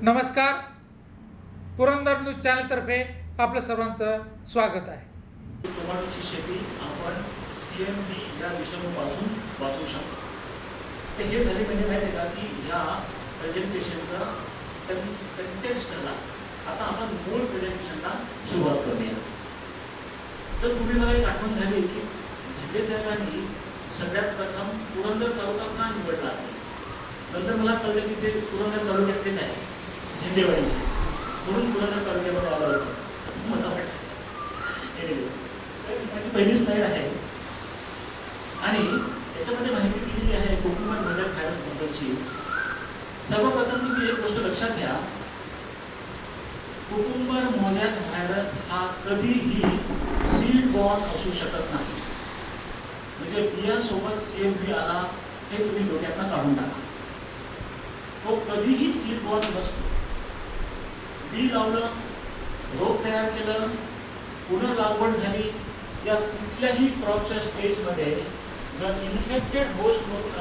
नमस्कार. पुरंदर न्यूज चॅनलतर्फे आपलं सर्वांचं स्वागत आहे. टोमॅटोची शेती आपण CMV या विषाणूपासून वाचवू शकतो. ते हे झाले म्हणजे माहिती आहे का की ह्या प्रेझेंटेशनचा कंटेक्स्टला आता आपण मूळ प्रेझेंटेशनला सुरुवात करूया. तर तुम्ही मला एक आठवण झाली की झेंडे साहेबांनी सगळ्यात प्रथम पुरंदर तालुका का निवडला असेल. नंतर मला कळलं की ते पुरंदर तालुक्यातलेच आहे, झेंडेवाडीचे, म्हणून पुरंदर तालुक्यामध्ये आलं असं मला वाटतं. माझी पहिली स्लाईड आहे आणि याच्यामध्ये माहिती दिलेली आहे कुकुंबर व्हायरस व्हायरसबद्दलची. सर्वप्रथम तुम्ही एक गोष्ट लक्षात घ्या, कुकुंबर मोलॅक व्हायरस हा कधीही सीड बॉर्न असू शकत नाही. म्हणजे बियासोबत CMV आला हे तुम्ही डोक्यातनं काढून टाका. तो कधीही सीड बॉर्न नसतो. बी लावलं, रोप तयार केलं, पुन्हा लागवड झाली, या कुठल्याही क्रॉपच्या स्टेजमध्ये जर इन्फेक्टेड होस्ट मधून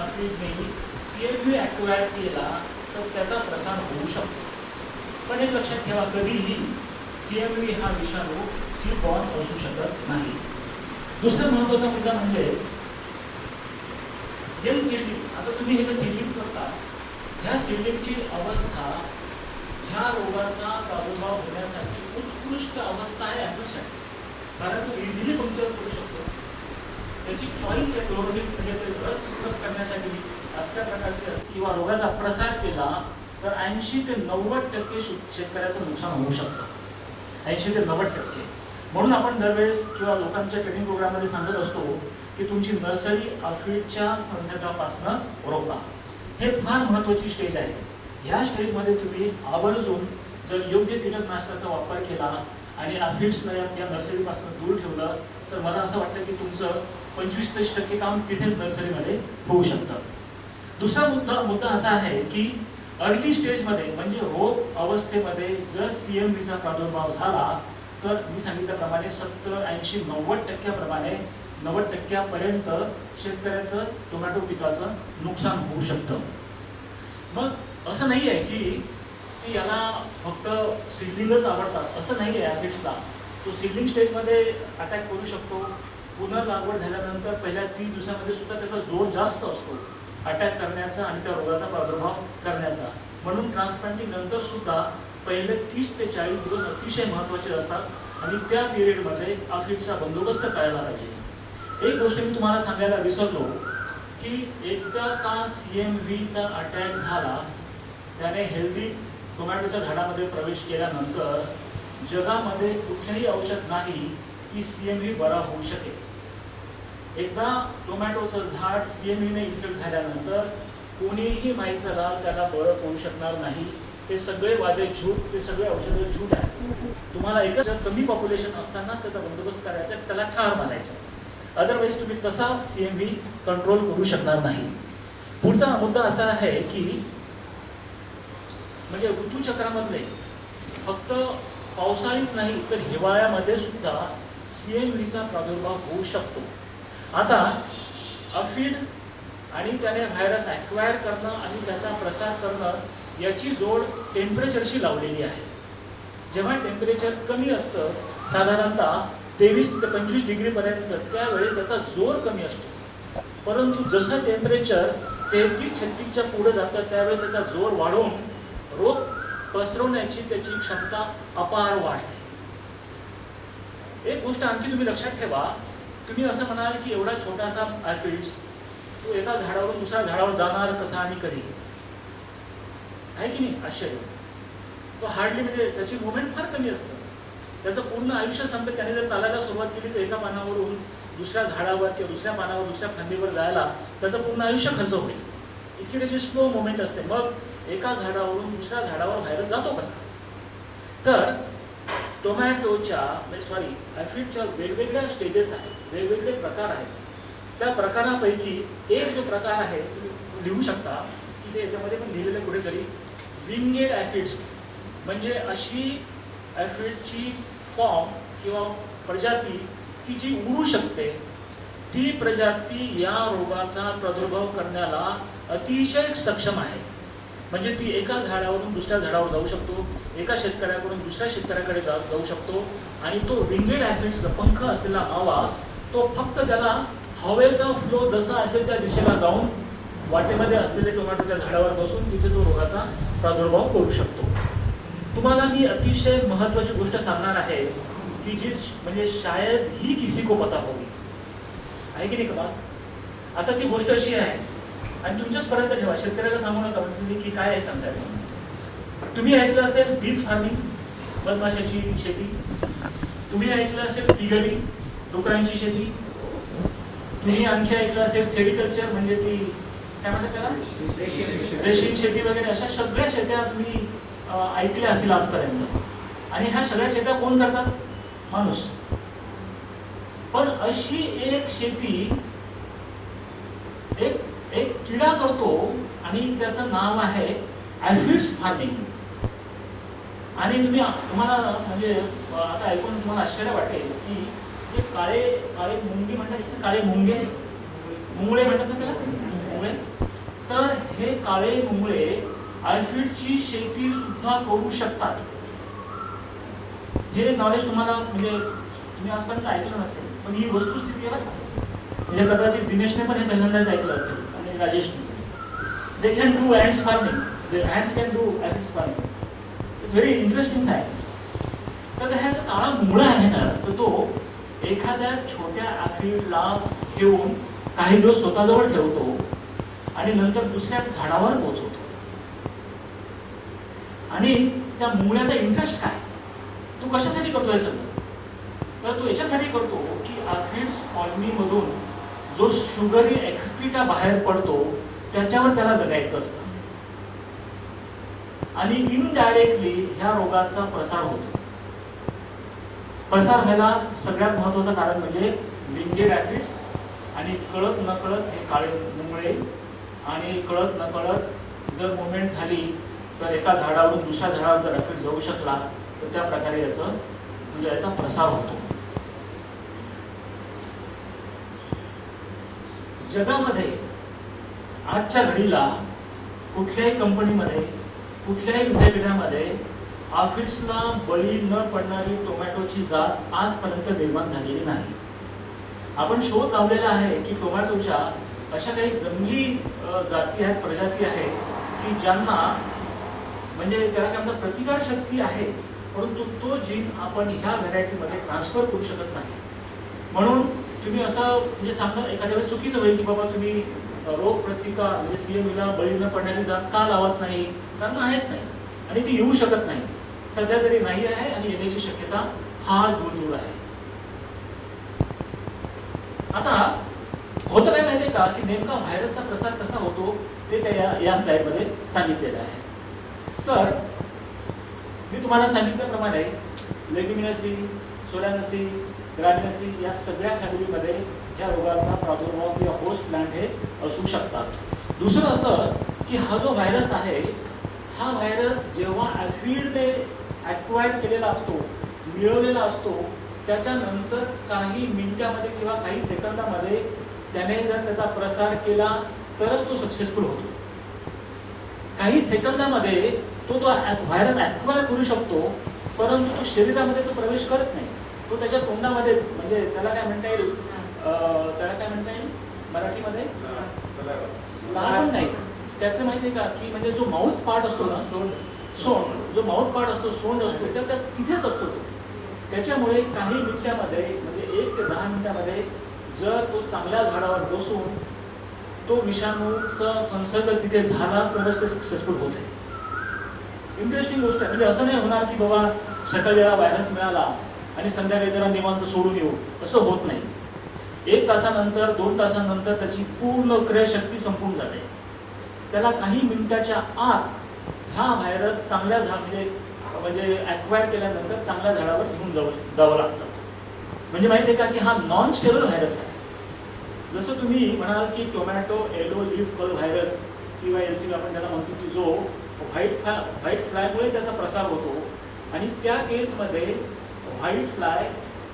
CMV ॲक्वायर केला तर त्याचा प्रसार होऊ शकतो. पण एक लक्षात ठेवा, कधीही CMV हा विषाणू सीड बॉर्न असू शकत नाही. दुसरा महत्त्वाचा मुद्दा म्हणजे यंग सीडलिंग. आता तुम्ही हे जे सीडलिंग करता, ह्या सीडलिंगची अवस्था ह्या रोगाचा प्रादुर्भाव होण्यासाठी उत्कृष्ट अवस्था आहे ॲफिडसाठी. कारण तो इझिली पंक्चर करू शकतो. त्याची चॉईस आहे क्लोरोफिल म्हणजे ते रस करण्यासाठी अशा प्रकारची असते. किंवा रोगाचा प्रसार केला तर 80 ते 90% शेतकऱ्याचं नुकसान होऊ शकतं. 80 ते 90%. म्हणून आपण दरवेळेस किंवा लोकांच्या ट्रेनिंग प्रोग्राममध्ये सांगत असतो की तुमची नर्सरी अफिडच्या संसर्गापासून रोखा. हे फार महत्त्वाची स्टेज आहे. ह्या स्टेजमध्ये तुम्ही आवर्जून जर योग्य कीटकनाशकाचा वापर केला आणि अफिड्सला या नर्सरीपासून दूर ठेवलं तर मला असं वाटतं की तुमचं 25-30% काम तिथेच नर्सरीमध्ये होऊ शकतं. दुसरा मुद्दा असा आहे की अर्ली स्टेजमध्ये म्हणजे रोग अवस्थेमध्ये जर CMVचा प्रादुर्भाव झाला तर मी सांगितल्याप्रमाणे 70, 80, 90% प्रमाणे 90% शेतकऱ्याचं टोमॅटो पिकाचं नुकसान होऊ शकतं. मग असं नाही आहे की याला फक्त सीडलिंगच आवडतात असं नाही आहे. ॲफिड्सला तो सीडलिंग स्टेजमध्ये अटॅक करू शकतो. पुन्हा लागवड झाल्यानंतर पहिल्या 30 दिवसामध्ये सुद्धा त्याचा जोर जास्त असतो अटॅक करण्याचा आणि त्या रोगाचा प्रादुर्भाव करण्याचा. म्हणून ट्रान्सप्लांटिंग नंतर सुद्धा पहिले 30 ते 40 दिवस अतिशय महत्त्वाचे असतात आणि त्या पिरियडमध्ये अफिड्सचा बंदोबस्त करायला पाहिजे. एक गोष्ट मी तुम्हाला सांगायला विसरलो की एकदा का CMVचा अटॅक झाला त्याने हेल्दी टोमॅटोच्या झाडामध्ये प्रवेश केल्यानंतर जगामध्ये कुठलेही औषध नाही की CMV बरा होऊ शकेल. एकदा टोमॅटोचं झाड CMVने इन्फेक्ट झाल्यानंतर कोणीही माहीचा लाल त्याला बळं होऊ शकणार नाही. ते सगळे वादे झूट, ते सगळे औषधं झूट आहे. तुम्हाला एकच कमी पॉप्युलेशन असतानाच त्याचा बंदोबस्त करायचा, त्याला ठार मारायचं. अदरवाईज तुम्ही तसा CMV कंट्रोल करू शकणार नाही. पुढचा मुद्दा असा आहे की म्हणजे ऋतुचक्रामधले फक्त पावसाळीच नाही तर हिवाळ्यामध्ये सुद्धा CMVचा प्रादुर्भाव होऊ शकतो. आता अफिड आणि त्याने व्हायरस ॲक्वायर करणं आणि त्याचा प्रसार करणं याची जोड टेम्परेचरशी लावलेली आहे. जेव्हा टेम्परेचर कमी असतं साधारणतः 23 ते 25 डिग्रीपर्यंत त्यावेळेस त्याचा जोर कमी असतो. परंतु जसं टेम्परेचर 33-36च्या पुढे जातं त्यावेळेस त्याचा जोर वाढून रोग पसरवण्याची त्याची क्षमता अपार वाढते. एक गोष्ट आणखी तुम्ही लक्षात ठेवा, तुम्ही असं म्हणाल की एवढा छोटासा ॲफिड्स तो एका झाडावरून दुसऱ्या झाडावर जाणार कसा आणि कधी, आहे की नाही? आश्चर्य. तो हार्डली म्हणजे त्याची मुवमेंट फार कमी असतं. त्याचं पूर्ण आयुष्य संपत त्याने जर चालायला सुरुवात केली तर एका पानावरून दुसऱ्या झाडावर किंवा दुसऱ्या पानावर दुसऱ्या फांदीवर जायला त्याचं पूर्ण आयुष्य खर्च होईल. इतकी त्याची स्लो मुवमेंट असते. मग एका झाडावरून दुसऱ्या झाडावर व्हायरस जातो कसा? तर टोमॅटोच्या ॲफिडच्या वेगवेगळ्या स्टेजेस आहेत, वेगवेगळे प्रकार आहेत. त्या प्रकारापैकी एक जो प्रकार आहे तुम्ही लिहू शकता की ते याच्यामध्ये पण लिहिलेलं कुठेतरी, विंगेड ॲफिड्स. म्हणजे अशी ॲफिडची फॉर्म किंवा प्रजाती की जी उडू शकते, ती प्रजाती या रोगाचा प्रादुर्भाव करण्याला अतिशय सक्षम आहे. म्हणजे ती एका झाडावरून दुसऱ्या झाडावर जाऊ शकतो, एका शेतकऱ्याकडून दुसऱ्या शेतकऱ्याकडे जाऊ शकतो. आणि तो विंगेड ॲफिड्स, पंख असलेला मावा, तो फक्त त्याला हवेचा फ्लो जसा असेल त्या दिशेला जाऊन वाटेमध्ये असलेले टोमॅटोच्या झाडावर बसून तिथे तो रोगाचा प्रादुर्भाव करू शकतो. तुम्हाला मी अतिशय महत्त्वाची गोष्ट सांगणार आहे की जी म्हणजे शायद ही किसी को पता होगी, आहे की नाही का? आता ती गोष्ट अशी आहे आणि तुमच्याचपर्यंत ठेवा, शेतकऱ्याला सांगू नका म्हणजे की काय आहे सांगता. तुम्ही ऐकलं असेल बीज फार्मिंग, मधमाशाची शेती. तुम्ही ऐकलं असेल पिगरी, डुकरांची शेती. तुम्ही आणखी ऐकलं असेल सेरिकल्चर, म्हणजे ती काय म्हणतात त्याला, रेशीम शेती वगैरे. अशा सगळ्या शेत्या तुम्ही ऐकल्या असतील आजपर्यंत. आणि ह्या सगळ्या शेत्या कोण करतात? माणूस. पण अशी एक शेती एक किडा करतो आणि त्याचं नाव आहे ॲफिड्स फार्मिंग. आणि तुम्हाला म्हणजे आता ऐकून तुम्हाला आश्चर्य वाटेल की जे काळे मुंगी म्हणतात, काळे मुंगे, मुंगळे म्हणतात ना त्याला, मुंगळे. तर हे काळे मुंगळे ॲफिडची शेती सुद्धा करू शकतात. हे नॉलेज तुम्हाला म्हणजे तुम्ही आजपर्यंत ऐकलं नसेल, पण ही वस्तुस्थिती आहे. म्हणजे कदाचित दिनेशने पण हे पहिल्यांदाच ऐकलं असेल आणि राजेशने. They can do ads farming, the ants can do aphids farming. It's very interesting science. तर हा जो काळा मुंगळा आहे ना, तर तो एखाद्या छोट्या ॲफिडला घेऊन काही दिवस स्वतःजवळ ठेवतो आणि नंतर दुसऱ्या झाडावर पोहोचवतो. आणि त्या मुंगळ्याचा इंटरेस्ट काय, तो कशासाठी करतो हे सगळं? तर तो याच्यासाठी करतो की ॲफिड्स कॉलनीमधून जो शुगरी एक्सक्रीटा बाहेर पडतो त्याच्यावर त्याला जगायचं असतं. आणि इनडायरेक्टली ह्या रोगाचा प्रसार होतो. प्रसार व्हायला सगळ्यात महत्त्वाचं कारण म्हणजे विंगेड ॲफिड्स. आणि कळत नकळत हे काळे मुंगळे, आणि कळत नकळत जर मुवमेंट झाली तर एका झाडावरून दुसऱ्या झाडावर जर ॲफिड जाऊ शकला तर त्या प्रकारे याचा प्रसार होतो. जगामध्ये आजच्या घडीला कुठल्याही कंपनीमध्ये, कुठल्याही विद्यापीठामध्ये ॲफिड्सला बळी न पडणारी टोमॅटोची जात आजपर्यंत निर्माण झालेली नाही. आपण शोध लावलेला आहे की टोमॅटोच्या अशा काही जंगली जाती आहेत, प्रजाती आहेत की ज्यांना म्हणजे त्याला काय म्हणतात प्रतिकार शक्ती आहे, परंतु तो जीन आपण ह्या व्हरायटीमध्ये ट्रान्सफर करू शकत नाही. म्हणून तुम्ही असं म्हणजे सांगता एखाद्या वेळेस चुकीचं होईल की बाबा तुम्ही रोग प्रतिकार म्हणजे CMEला बळी न पडणारी जात का लावत नाही, कारण आहेच नाही आणि ती येऊ शकत नाही. सध्या तरी नाही आहे आणि येण्याची शक्यता फार दूर आहे. आता होतं काय माहिती आहे का की नेमका व्हायरसचा प्रसार कसा होतो ते त्या या स्लाइडमध्ये सांगितलेलं आहे. तर मी तुम्हाला सांगितल्याप्रमाणे लेग्युमिनसी, सोलॅनसी, ग्रॅमिनसी या सगळ्या फॅमिलीमध्ये या रोगाचा प्रादुर्भाव किंवा होस्ट प्लांट हे असू शकतात. दुसरं असं की हा जो व्हायरस आहे, हा व्हायरस जेव्हा ॲफिडने ॲक्वायर केलेला असतो, मिळवलेला असतो, त्याच्यानंतर काही मिनिटामध्ये किंवा काही सेकंदामध्ये त्याने जर त्याचा प्रसार केला तरच तो सक्सेसफुल होतो. काही सेकंदामध्ये तो व्हायरस ॲक्वायर करू शकतो, परंतु तो शरीरामध्ये तो प्रवेश करत नाही. तो त्याच्या तोंडामध्येच म्हणजे त्याला काय म्हणता येईल, मराठीमध्ये लहान नाही. त्याचं माहिती आहे का की म्हणजे जो माउथ पार्ट असतो ना, सोंड जो माउथ पार्ट असतो, सोंड असतो, तर तिथेच असतो तो. त्याच्यामुळे काही मिनिटामध्ये म्हणजे 1 ते 10 मिनिटामध्ये जर तो चांगल्या झाडावर बसून तो विषाणूचा संसर्ग तिथे झाला तरच ते सक्सेसफुल होते. इंटरेस्टिंग गोष्ट आहे. म्हणजे असं नाही होणार की बाबा सकाळीला व्हायरस मिळाला आणि संध्याकाळी जरा निवांत सोडून येऊ, असं होत नाही. 1 तासानंतर 2 तासानंतर त्याची पूर्ण क्रयशक्ती संपून जाते. त्याला काही मिनिटाच्या आत हा व्हायरस चांगल्या म्हणजे ॲक्वायर केल्यानंतर चांगल्या झाडावर घेऊन जावं लागतं. म्हणजे माहिती आहे का की हा नॉन स्टेबल व्हायरस आहे. जसं तुम्ही म्हणाल की tomato yellow leaf curl virus किंवा LCV आपण त्याला म्हणतो की जो व्हाईट फ्लायमुळे त्याचा प्रसार होतो आणि त्या केसमध्ये व्हाईट फ्लाय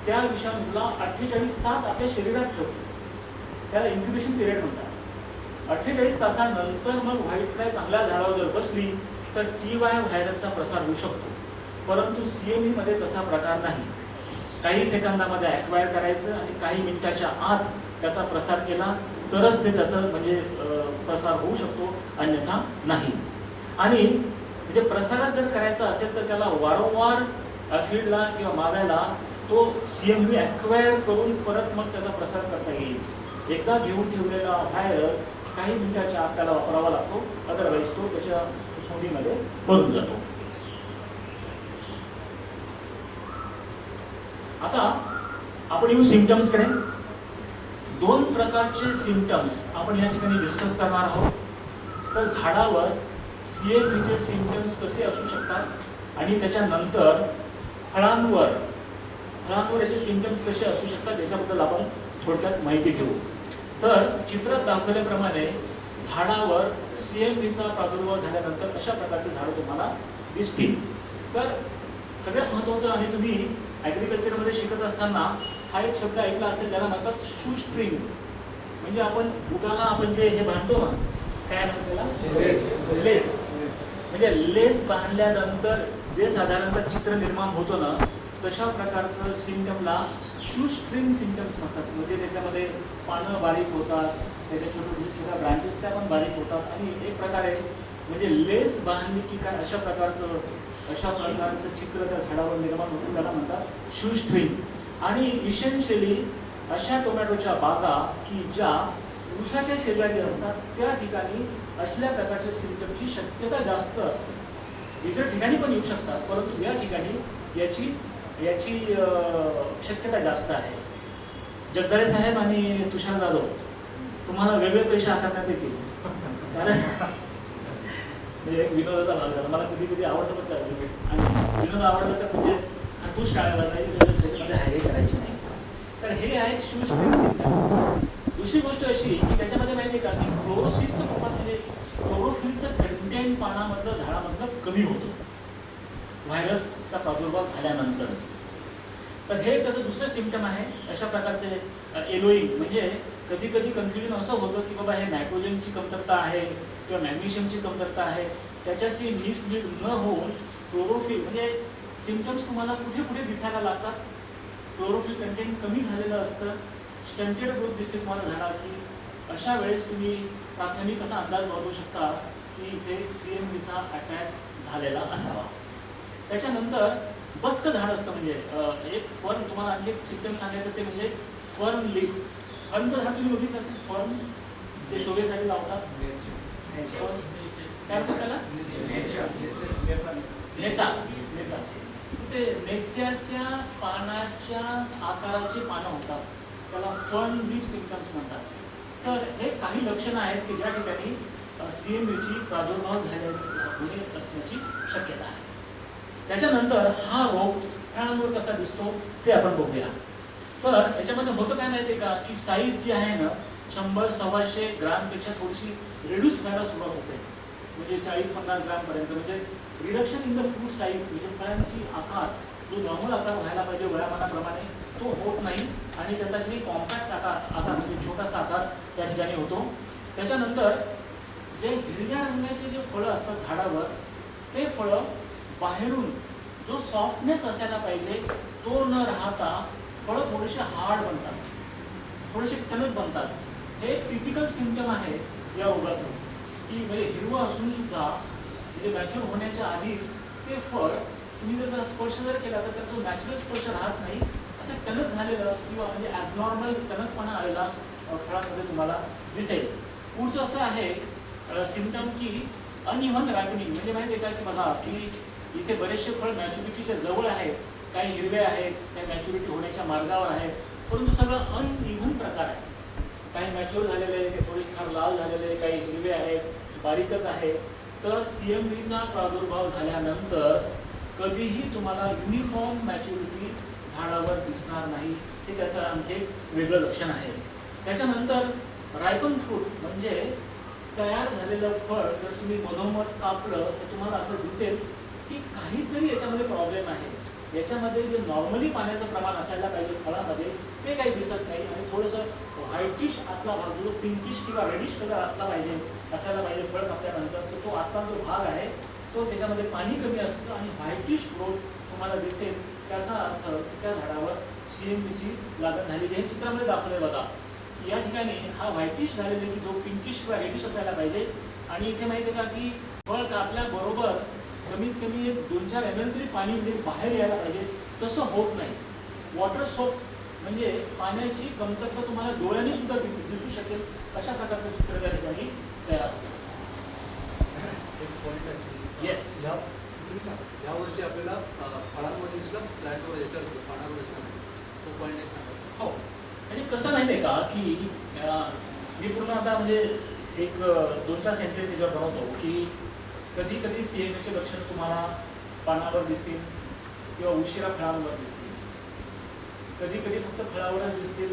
त्या विषाणूला 48 तास आपल्या शरीरात ठेवतो. त्याला इन्क्युबेशन पिरियड म्हणतात. 48 तासानंतर मग व्हाईट फ्लाय चांगल्या झाडावर जर बसली तर TY व्हायरसचा प्रसार होऊ शकतो. परंतु CMV मध्ये तसा प्रकार नाही. काही सेकंदामध्ये ॲक्वायर करायचं आणि काही मिनिटाच्या आत त्याचा प्रसार केला तरच ते त्याचं म्हणजे प्रसार होऊ शकतो, अन्यथा नाही. आणि म्हणजे प्रसारात जर करायचा असेल तर त्याला वारंवार फील्डला किंवा माव्याला तो CMV ॲक्वायर करून परत मग त्याचा प्रसार करता येईल. एकदा घेऊन ठेवलेला व्हायरस काही मिनिटाच्या आत त्याला वापरावा लागतो, अदरवाईज तो त्याच्या सोडीमध्ये भरून जातो. आता आपण येऊ सिम्पटम्सकडे. 2 प्रकारचे सिम्पटम्स आपण या ठिकाणी डिस्कस करणार आहोत. तर झाडावर CMVचे सिम्पटम्स कसे असू शकतात आणि त्याच्यानंतर फळांवर याचे सिम्पटम्स कसे असू शकतात याच्याबद्दल आपण थोडक्यात माहिती घेऊ. तर चित्रात दाखवल्याप्रमाणे झाडावर CMVचा प्रादुर्भाव झाल्यानंतर अशा प्रकारचे झाडं तुम्हाला दिसतील. तर सगळ्यात महत्त्वाचं आणि तुम्ही ॲग्रिकल्चरमध्ये शिकत असताना हा एक शब्द ऐकला असेल, त्याला म्हणतात शू स्ट्रिंग. म्हणजे आपण बुटाला आपण जे हे बांधतो ना, काय म्हणतो त्याला, लेस. म्हणजे लेस बांधल्यानंतर जे साधारणतः चित्र निर्माण होतं ना, तशा प्रकारचं सिम्पटमला शू स्ट्रिंग सिम्पटम्स असतात. म्हणजे त्याच्यामध्ये पानं बारीक होतात, त्याच्या छोट्या ब्रांचेस त्या पण बारीक होतात आणि एक प्रकारे म्हणजे लेस बांधली की काय अशा प्रकारचं चित्र त्या झाडावर निर्माण होतं, त्याला म्हणतात शू स्ट्रिंग. आणि इसेन्शियली अशा टोमॅटोच्या बागा की ज्या ऊसाच्या शेजारी असतात त्या ठिकाणी असल्या प्रकारच्या सिम्पटमची शक्यता जास्त असते. इतर ठिकाणी पण येऊ शकतात, परंतु या ठिकाणी याची शक्यता जास्त आहे. जगदाळे साहेब आणि तुषार जाधव तुम्हाला वेगळे पैसे आकारण्यात येतील. कारण एक विनोदाचा भाग झाला. मला कधी आवडतं पण त्या आणि विनोद आवडलं तर म्हणजे खरपूस टाळायला नाही, त्याच्यामध्ये हायवे करायची नाही. तर हे आहेत शू स्ट्रिंग सिम्पटम्स. दुसरी गोष्ट अशी की त्याच्यामध्ये माहिती आहे का की क्लोरोसिसचं प्रमाण म्हणजे क्लोरोफिलचं कंटेंट पानामधलं झाडामधलं कमी होतं व्हायरसचा प्रादुर्भाव झाल्यानंतर. तर हे त्याचं दुसरं सिम्पटम आहे. अशा प्रकारचे एलोईंग म्हणजे कधी कधी कन्फ्युजन असं होतं की बाबा हे नायट्रोजनची कमतरता आहे किंवा मॅग्नेशियमची कमतरता आहे, त्याच्याशी मिसलीड न होऊन क्लोरोफिल म्हणजे सिम्पटम्स तुम्हाला कुठे कुठे दिसायला लागतात. क्लोरोफिल कंटेंट कमी झालेलं असतं, स्टंटेड ग्रोथ दिसते तुम्हाला झाडाची. अशा वेळेस तुम्ही प्राथमिक असा अंदाज बाळगू शकता की इथे CMVचा अटॅक झालेला असावा. त्याच्यानंतर बस्क झाड असतं म्हणजे एक फर्न. तुम्हाला आणखी एक सिम्पटम सांगायचं ते म्हणजे फर्न लीफ. फर्नचं झाड तुम्ही बघितलं असेल, फर्न ते शोभेसाठी लावतात. काय म्हणतात त्याला, नेचा. ते नेच्याच्या पानाच्या आकाराची पानं होतात, त्याला फर्न लीफ सिम्पटम्स म्हणतात. तर हे काही लक्षणं आहेत की ज्या ठिकाणी CMVची प्रादुर्भाव होणे असण्याची शक्यता आहे. त्याच्यानंतर हा रोग फळांवर कसा दिसतो ते आपण बघूया. तर याच्यामध्ये होतं काय माहिती आहे का की साईज जी आहे ना 100-125 ग्रामपेक्षा थोडीशी रिड्यूस व्हायला सुरुवात होते. म्हणजे 40-50 ग्रामपर्यंत. म्हणजे reduction in the fruit size म्हणजे फळांची आकार जो नॉर्मल आकार व्हायला पाहिजे वयामानाप्रमाणे तो होत नाही आणि त्याचा काही कॉम्पॅक्ट आकार म्हणजे छोटासा आकार त्या ठिकाणी होतो. त्याच्यानंतर जे हिरव्या रंगाचे जे फळं असतात झाडावर ते फळं बाहेरून जो सॉफ्टनेस असायला पाहिजे तो न राहता फळं थोडेसे हार्ड बनतात, थोडेसे टणक बनतात. हे टिपिकल सिम्पटम आहे या रोगाचं की म्हणजे हिरवं असून सुद्धा म्हणजे मॅच्युअर होण्याच्या आधीच ते फळ तुम्ही जर त्याला स्पर्श जर केला तर त्याचा नॅचरल स्पर्श राहत नाही, असं टणक झालेलं किंवा म्हणजे ॲबनॉर्मल टणकपणा आलेला फळांमध्ये तुम्हाला दिसेल. पुढचं असं आहे सिम्पटम की अनइव्हन रायपनिंग. म्हणजे माहिती आहे का की बघा की इथे बरेचसे फळ मॅच्युरिटीच्या जवळ आहेत, काही हिरवे आहेत, काही मॅच्युरिटी होण्याच्या मार्गावर आहेत, परंतु सगळं अनइव्हन प्रकार आहे. काही मॅच्युअर झालेले आहे, थोडे फार लाल झालेले आहे, काही हिरवे आहेत, बारीकच आहे. तर CMVचा प्रादुर्भाव झाल्यानंतर कधीही तुम्हाला युनिफॉर्म मॅच्युरिटी झाडावर दिसणार नाही. हे त्याचं आणखी एक वेगळं लक्षण आहे. त्याच्यानंतर रायपन फ्रूट म्हणजे तयार झालेलं फळ जर तुम्ही मधोमध कापलं तर तुम्हाला असं दिसेल की काहीतरी याच्यामध्ये प्रॉब्लेम आहे. याच्यामध्ये जे नॉर्मली पाण्याचं प्रमाण असायला पाहिजे फळामध्ये ते काही दिसत नाही आणि थोडंसं व्हाईटिश आतला भाग जो पिंकिश किंवा रेडिश कलर आतला पाहिजे असायला पाहिजे फळ कापल्यानंतर, तर तो आतला जो भाग आहे तो त्याच्यामध्ये पाणी कमी असतं आणि व्हाईटिश ग्रोथ तुम्हाला दिसेल. त्याचा अर्थ त्या झाडावर CMVची लागण झालेली हे चित्रामध्ये दाखवले बघा. या ठिकाणी हा व्हाईटिश झालेला की जो पिंकिश किंवा रेडिश असायला पाहिजे आणि इथे माहिती आहे का की फळ कापल्याबरोबर कमीत कमी 2-4 ml तरी पाणी बाहेर यायला पाहिजे. तसं होत नाही. वॉटर सोप म्हणजे पाण्याची कमतरता तुम्हाला डोळ्यांनी सुद्धा दिसू शकेल अशा प्रकारचं चित्र त्या ठिकाणी तयार होतं. येस, या वर्षी आपल्याला फळांमध्ये प्लॅन्टवर याच्यावर पाण्यावर तो पॉईंट एक सांगा. हो, म्हणजे कसं माहिती आहे का की मी पूर्ण आता म्हणजे एक 2-4 सेंटेन्स याच्यावर बनवतो की कधी कधी CMVचे लक्षण तुम्हाला पानावर दिसतील किंवा उशिरा फळांवर दिसतील, कधी कधी फक्त फळावरच दिसतील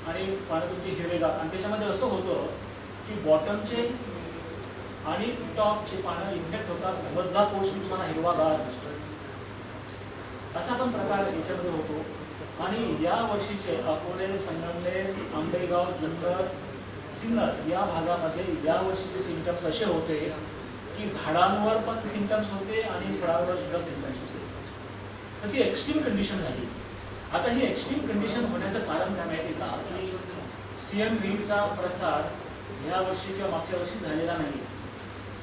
आणि पानं तुमची हिरवेगार. आणि त्याच्यामध्ये असं होतं की बॉटमचे आणि टॉपचे पानं इन्फेक्ट होतात, मधला पोर्शन तुम्हाला हिरवागार दिसतो. असा पण प्रकार याच्यामध्ये होतो. आणि या वर्षीचे अकोले, संगमनेर, आंबेगाव, जुन्नर, सिन्नर या भागामध्ये या वर्षीचे सिम्पटम्स असे होते की झाडांवर पण सिम्पटम्स होते आणि फळांवर सुद्धा सिम्पटम्स होते. तर ती एक्स्ट्रीम कंडिशन झाली. आता ही एक्स्ट्रीम कंडिशन होण्याचं कारण काय माहिती का की CMVचा प्रसार या वर्षी किंवा मागच्या वर्षी झालेला नाही.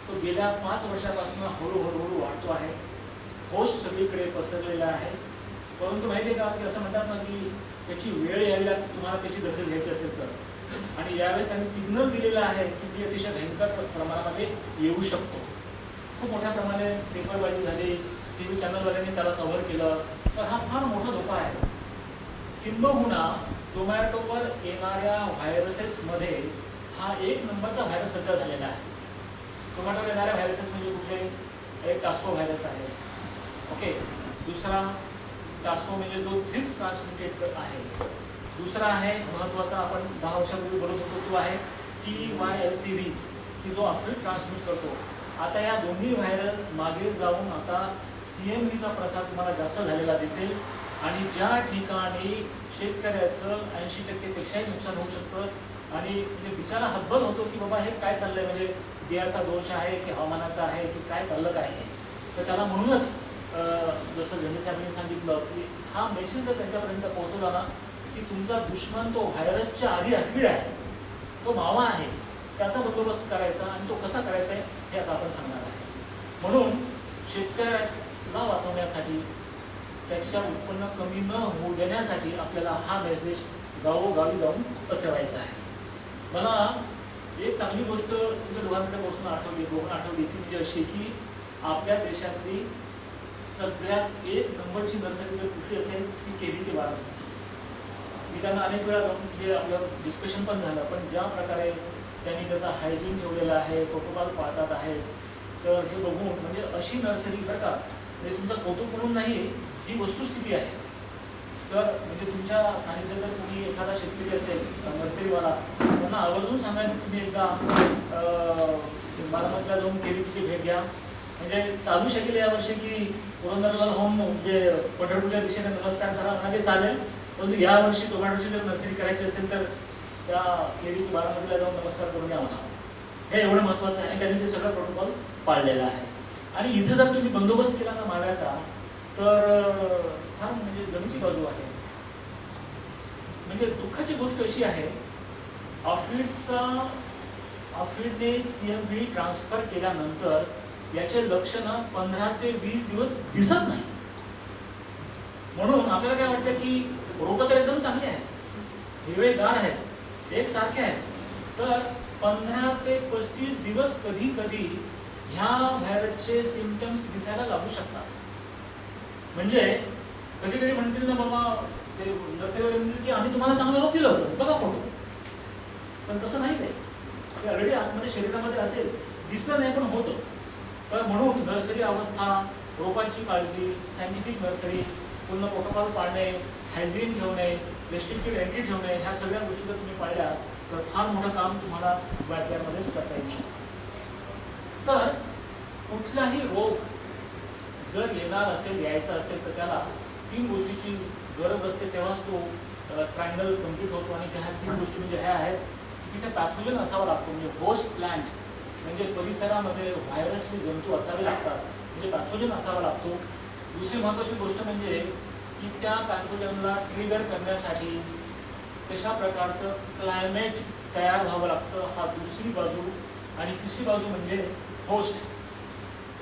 तो गेल्या 5 वर्षापासून हळूहळू वाढतो आहे. होस्ट सगळीकडे पसरलेला आहे. परंतु माहिती आहे का की असं म्हणतात ना की त्याची वेळ यायला तुम्हाला त्याची दखल घ्यायची असेल तर, आणि यावेळेस त्यांनी सिग्नल दिलेला आहे की ती अतिशय भयंकर प्रमाणामध्ये येऊ शकतो. खूप मोठ्या प्रमाणे पेपरबाजी झाली, TV चॅनलवाल्यांनी त्याला कव्हर केलं. तर हा फार मोठा धोका आहे. किंबहुना टोमॅटोवर येणाऱ्या व्हायरसेसमध्ये हा 1 नंबरचा व्हायरस सध्या झालेला आहे. टोमॅटोवर येणाऱ्या व्हायरसेस म्हणजे कुठले? एक टास्को व्हायरस आहे. ओके, दुसरा टास्को म्हणजे जो थ्रिप्स ट्रान्समिटेड आहे. दुसरा आहे महत्त्वाचा, आपण 10 वर्षापूर्वी बोलत होतो, तो आहे TYLCV की जो अफिड ट्रान्समिट करतो. आता या दोन्ही व्हायरस मागे जाऊन आता CMVचा प्रसार तुम्हाला जास्त झालेला दिसेल आणि ज्या ठिकाणी शेतकऱ्याचं 80% पेक्षाही नुकसान होऊ शकतं आणि म्हणजे बिचारा हतबल होतो की बाबा हे काय चाललंय, म्हणजे बियाचा दोष आहे की हवामानाचा आहे की काय चाललं काय. तर त्याला म्हणूनच जसं गणेश साहेबांनी सांगितलं की हा मेसेज जर त्यांच्यापर्यंत पोहोचवला ना की तुमचा दुश्मन तो व्हायरसच्या आधी अफिड आहे, तो मावा आहे, त्याचा बंदोबस्त करायचा आणि तो कसा करायचा आहे हे आता आपण सांगणार आहे. म्हणून शेतकऱ्याला वाचवण्यासाठी, त्याच्या उत्पन्न कमी न होऊ देण्यासाठी आपल्याला हा मेसेज गावोगावी जाऊन पसरवायचा आहे. मला एक चांगली गोष्ट तुमच्या दोघांकडे बसून आठवली ती म्हणजे अशी की आपल्या देशातली सगळ्यात 1 नंबरची नर्सरी जर कुठली असेल ती केली बारामती. मी त्यांना अनेक वेळा जाऊन म्हणजे आपलं डिस्कशन पण झालं, पण ज्या प्रकारे त्यांनी त्याचा हायजीन ठेवलेला आहे, प्रोटोकॉल पाळतात आहेत, तर हे बघून म्हणजे अशी नर्सरी बरं का, म्हणजे तुमचं कौतुक म्हणून नाही, ही वस्तुस्थिती आहे. तर म्हणजे तुमच्या सानिध्यात जर तुम्ही एखादा शेतकरी असेल नर्सरीवाला, त्यांना आवर्जून सांगा की तुम्ही एकदा बारामतीला जाऊन केवीची भेट घ्या. म्हणजे चालू शकेल यावर्षी की पुरंदरलाल होम म्हणजे पंढरपूरच्या दिशेने नमस्कार करा म्हणजे चालेल, परंतु यावर्षी टोमॅटोची जर नर्सरी करायची असेल तर त्या केवी बारामतीला जाऊन नमस्कार करून या म्हणा. हे एवढं महत्त्वाचं आहे आणि त्यांनी ते सगळं प्रोटोकॉल पाळलेला आहे. आणि इथे जर तुम्ही बंदोबस्त केला ना माव्याचा तर फार म्हणजे जमीची बाजू आहे. म्हणजे दुःखाची गोष्ट अशी आहे, अफिडने CMV ट्रान्सफर केल्यानंतर याचे लक्षणं 15 ते 20 दिवस दिसत नाही. म्हणून आपल्याला काय वाटतं की रोपं तर एकदम चांगले आहेत, हिरवेगार आहेत, एकसारखे आहेत, तर 15 ते 35 दिवस कधी कधी ह्या व्हायरसचे सिम्पटम्स दिसायला लागू शकतात. म्हणजे कधी कधी म्हणतील ना बाबा ते नर्सरीवर म्हणतील की आम्ही तुम्हाला चांगलं रोप दिलं होतं बघा फोटो, पण तसं नाही ते ऑलरेडी आतमध्ये शरीरामध्ये असेल, दिसलं नाही पण होतं. तर म्हणून नर्सरी अवस्था, रोपांची काळजी, सायंटिफिक नर्सरी, पूर्ण प्रोटोकॉल पाळणे, हायजीन ठेवणे, रेस्ट्रिक्टेड एंट्री ठेवणे, ह्या सगळ्या गोष्टी जर तुम्ही पाळल्या तर फार मोठं काम तुम्हाला बॅकयार्डमध्येच करता येऊ शकतं. तर कुठलाही रोग जर येणार असेल, यायचा असेल तर त्याला 3 गोष्टीची गरज असते तेव्हाच तो ट्रायंगल कम्प्लीट होतो. आणि त्या 3 गोष्टी म्हणजे ह्या आहेत की तिथे पॅथोजन असावा लागतो, म्हणजे होस्ट प्लांट म्हणजे परिसरामध्ये व्हायरसचे जंतू असावे लागतात, म्हणजे पॅथोजन असावा लागतो. दुसरी महत्त्वाची गोष्ट म्हणजे की त्या पॅथोजनला ट्रिगर करण्यासाठी तशा प्रकारचं क्लायमेट तयार व्हावं लागतं. हा दुसरी बाजू. आणि तिसरी बाजू म्हणजे होस्ट,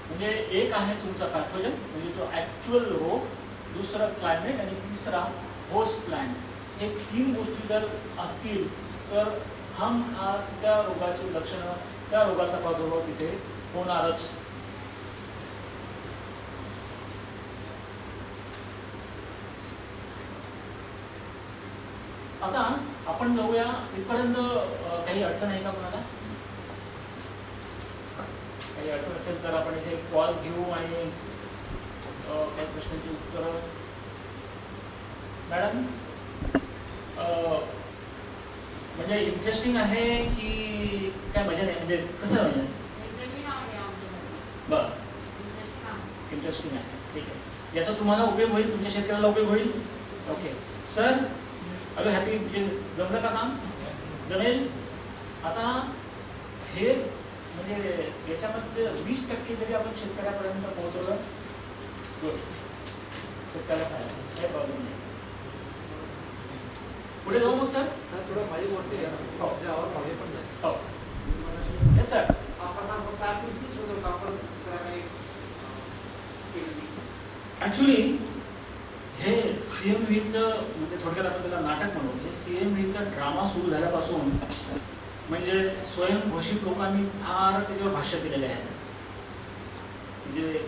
म्हणजे एक आहे तुमचा पॅथोजन म्हणजे तो ॲक्च्युअल रोग, दुसरा क्लायमेट आणि तिसरा होस्ट प्लांट. हे 3 गोष्टी जर असतील तर खास त्या रोगाची लक्षणं, त्या रोगाचा प्रादुर्भाव तिथे होणारच. आता आपण जाऊया इथपर्यंत. काही अडचण आहे का कोणाला? काही अडचण असेल तर आपण इथे पॉज घेऊ आणि काही प्रश्नांची उत्तरं. मॅडम, म्हणजे इंटरेस्टिंग आहे की काय मजा नाही, म्हणजे कसं आहे म्हणजे? बरं, इंटरेस्टिंग आहे, ठीक आहे. याचा तुम्हाला उपयोग होईल, तुमच्या शेतकऱ्याला उपयोग होईल. ओके सर, अरे हॅपी, म्हणजे जमलं का काम? जमेल. आता हेच म्हणजे याच्यामध्ये 20% जरी आपण शेतकऱ्यापर्यंत पोहोचवलं गुड, शेतकऱ्याला काय काही प्रॉब्लेम नाही. पुढे जाऊ मग सर. सर थोडं माहिती वाटते या हो. म्हणजे आवाज मागे पण जाईल. हो येस सर. ॲक्च्युली हे CMVचं म्हणजे थोडक्यात आपण त्याला नाटक म्हणू. हे CMVचं ड्रामा सुरू झाल्यापासून म्हणजे स्वयंघोषित लोकांनी फार त्याच्यावर भाष्य केलेले आहे. म्हणजे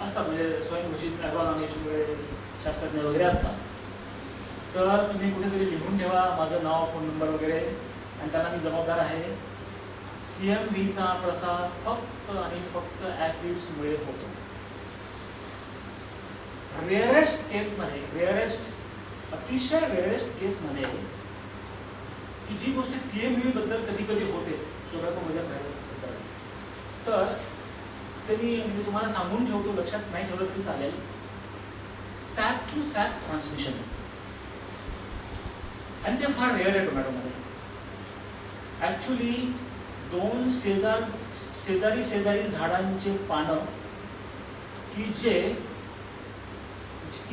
असतात म्हणजे स्वयंघोषित ॲग्रॉनॉमिस्टमुळे शास्त्रज्ञ वगैरे असतात. तर तुम्ही कुठेतरी लिहून ठेवा माझं नाव, फोन नंबर वगैरे, आणि त्यांना मी जबाबदार आहे. CMVचा प्रसार फक्त आणि फक्त ॲफिड्समुळे होतो. रेअरेस्ट केसमध्ये, अतिशय रेअरेस्ट केसमध्ये की जी गोष्ट TMV बद्दल कधी कधी होते, टोबॅकोमध्ये व्हायरस बद्दल, तर त्यांनी म्हणजे तुम्हाला सांगून ठेवतो, लक्षात नाही ठेवलं तरी चालेल, सॅप टू सॅप ट्रान्समिशन. आणि ते फार रेअर आहे टोमॅटोमध्ये. ॲक्च्युली 2 शेजारी झाडांचे पानं की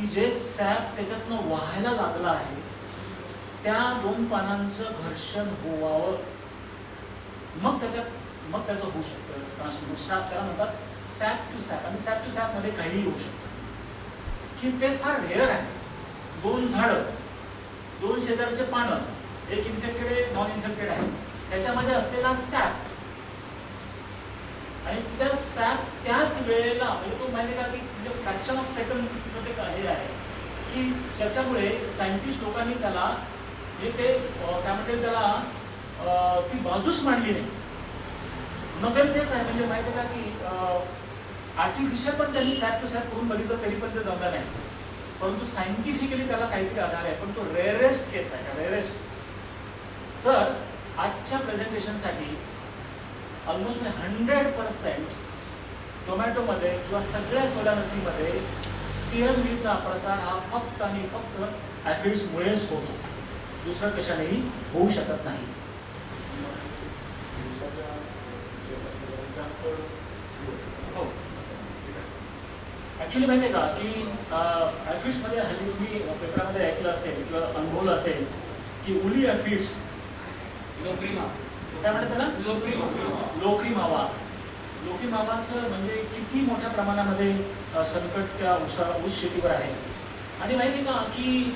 जे सॅप त्याच्यातनं व्हायला लागला आहे, त्या 2 पानांचं घर्षण होवावं, मग त्याचं होऊ शकतं ट्रान्समिशन. त्याला म्हणतात सॅप टू सॅप. आणि सॅप टू सॅपमध्ये काहीही होऊ शकतं की ते फार रेअर आहे. 2 झाडं, 2 शेजारचे पानं, एक इन्फेक्टेड आहे, नॉन इन्फेक्टेड आहे, त्याच्यामध्ये असलेला सॅप आणि त्या सॅप त्याच वेळेला म्हणजे तो माहिती का की म्हणजे फ्रॅक्शन ऑफ सेकंड ते हे आहे की ज्याच्यामुळे सायंटिस्ट लोकांनी त्याला म्हणजे ते काय म्हणते त्याला ती बाजूच मांडली नाही. नोबेल तेच आहे म्हणजे माहिती का की आर्टिफिशियल पण त्यांनी सॅप टू सॅप करून बघितलं तरी पण ते जमलं नाही. परंतु सायंटिफिकली त्याला काहीतरी आधार आहे, पण तो रेअरेस्ट केस आहे, रेअरेस्ट. तर आजच्या प्रेझेंटेशनसाठी ऑलमोस्ट 100% टोमॅटोमध्ये किंवा सगळ्या सोलानसीमध्ये CMVचा प्रसार हा फक्त आणि फक्त ॲफिड्समुळेच होतो, दुसरं कशानेही होऊ शकत नाही. हो, ॲक्च्युली माहिती आहे का की ॲफिड्समध्ये हल्ली तुम्ही पेपरामध्ये ऐकलं असेल किंवा अनुभवलं असेल की उली ॲफिड्स, काय म्हणतात त्याला, लोकरी मावा. लोकरी मावाचं म्हणजे किती मोठ्या प्रमाणामध्ये संकट त्या ऊस शेतीवर आहे. आणि माहिती आहे का की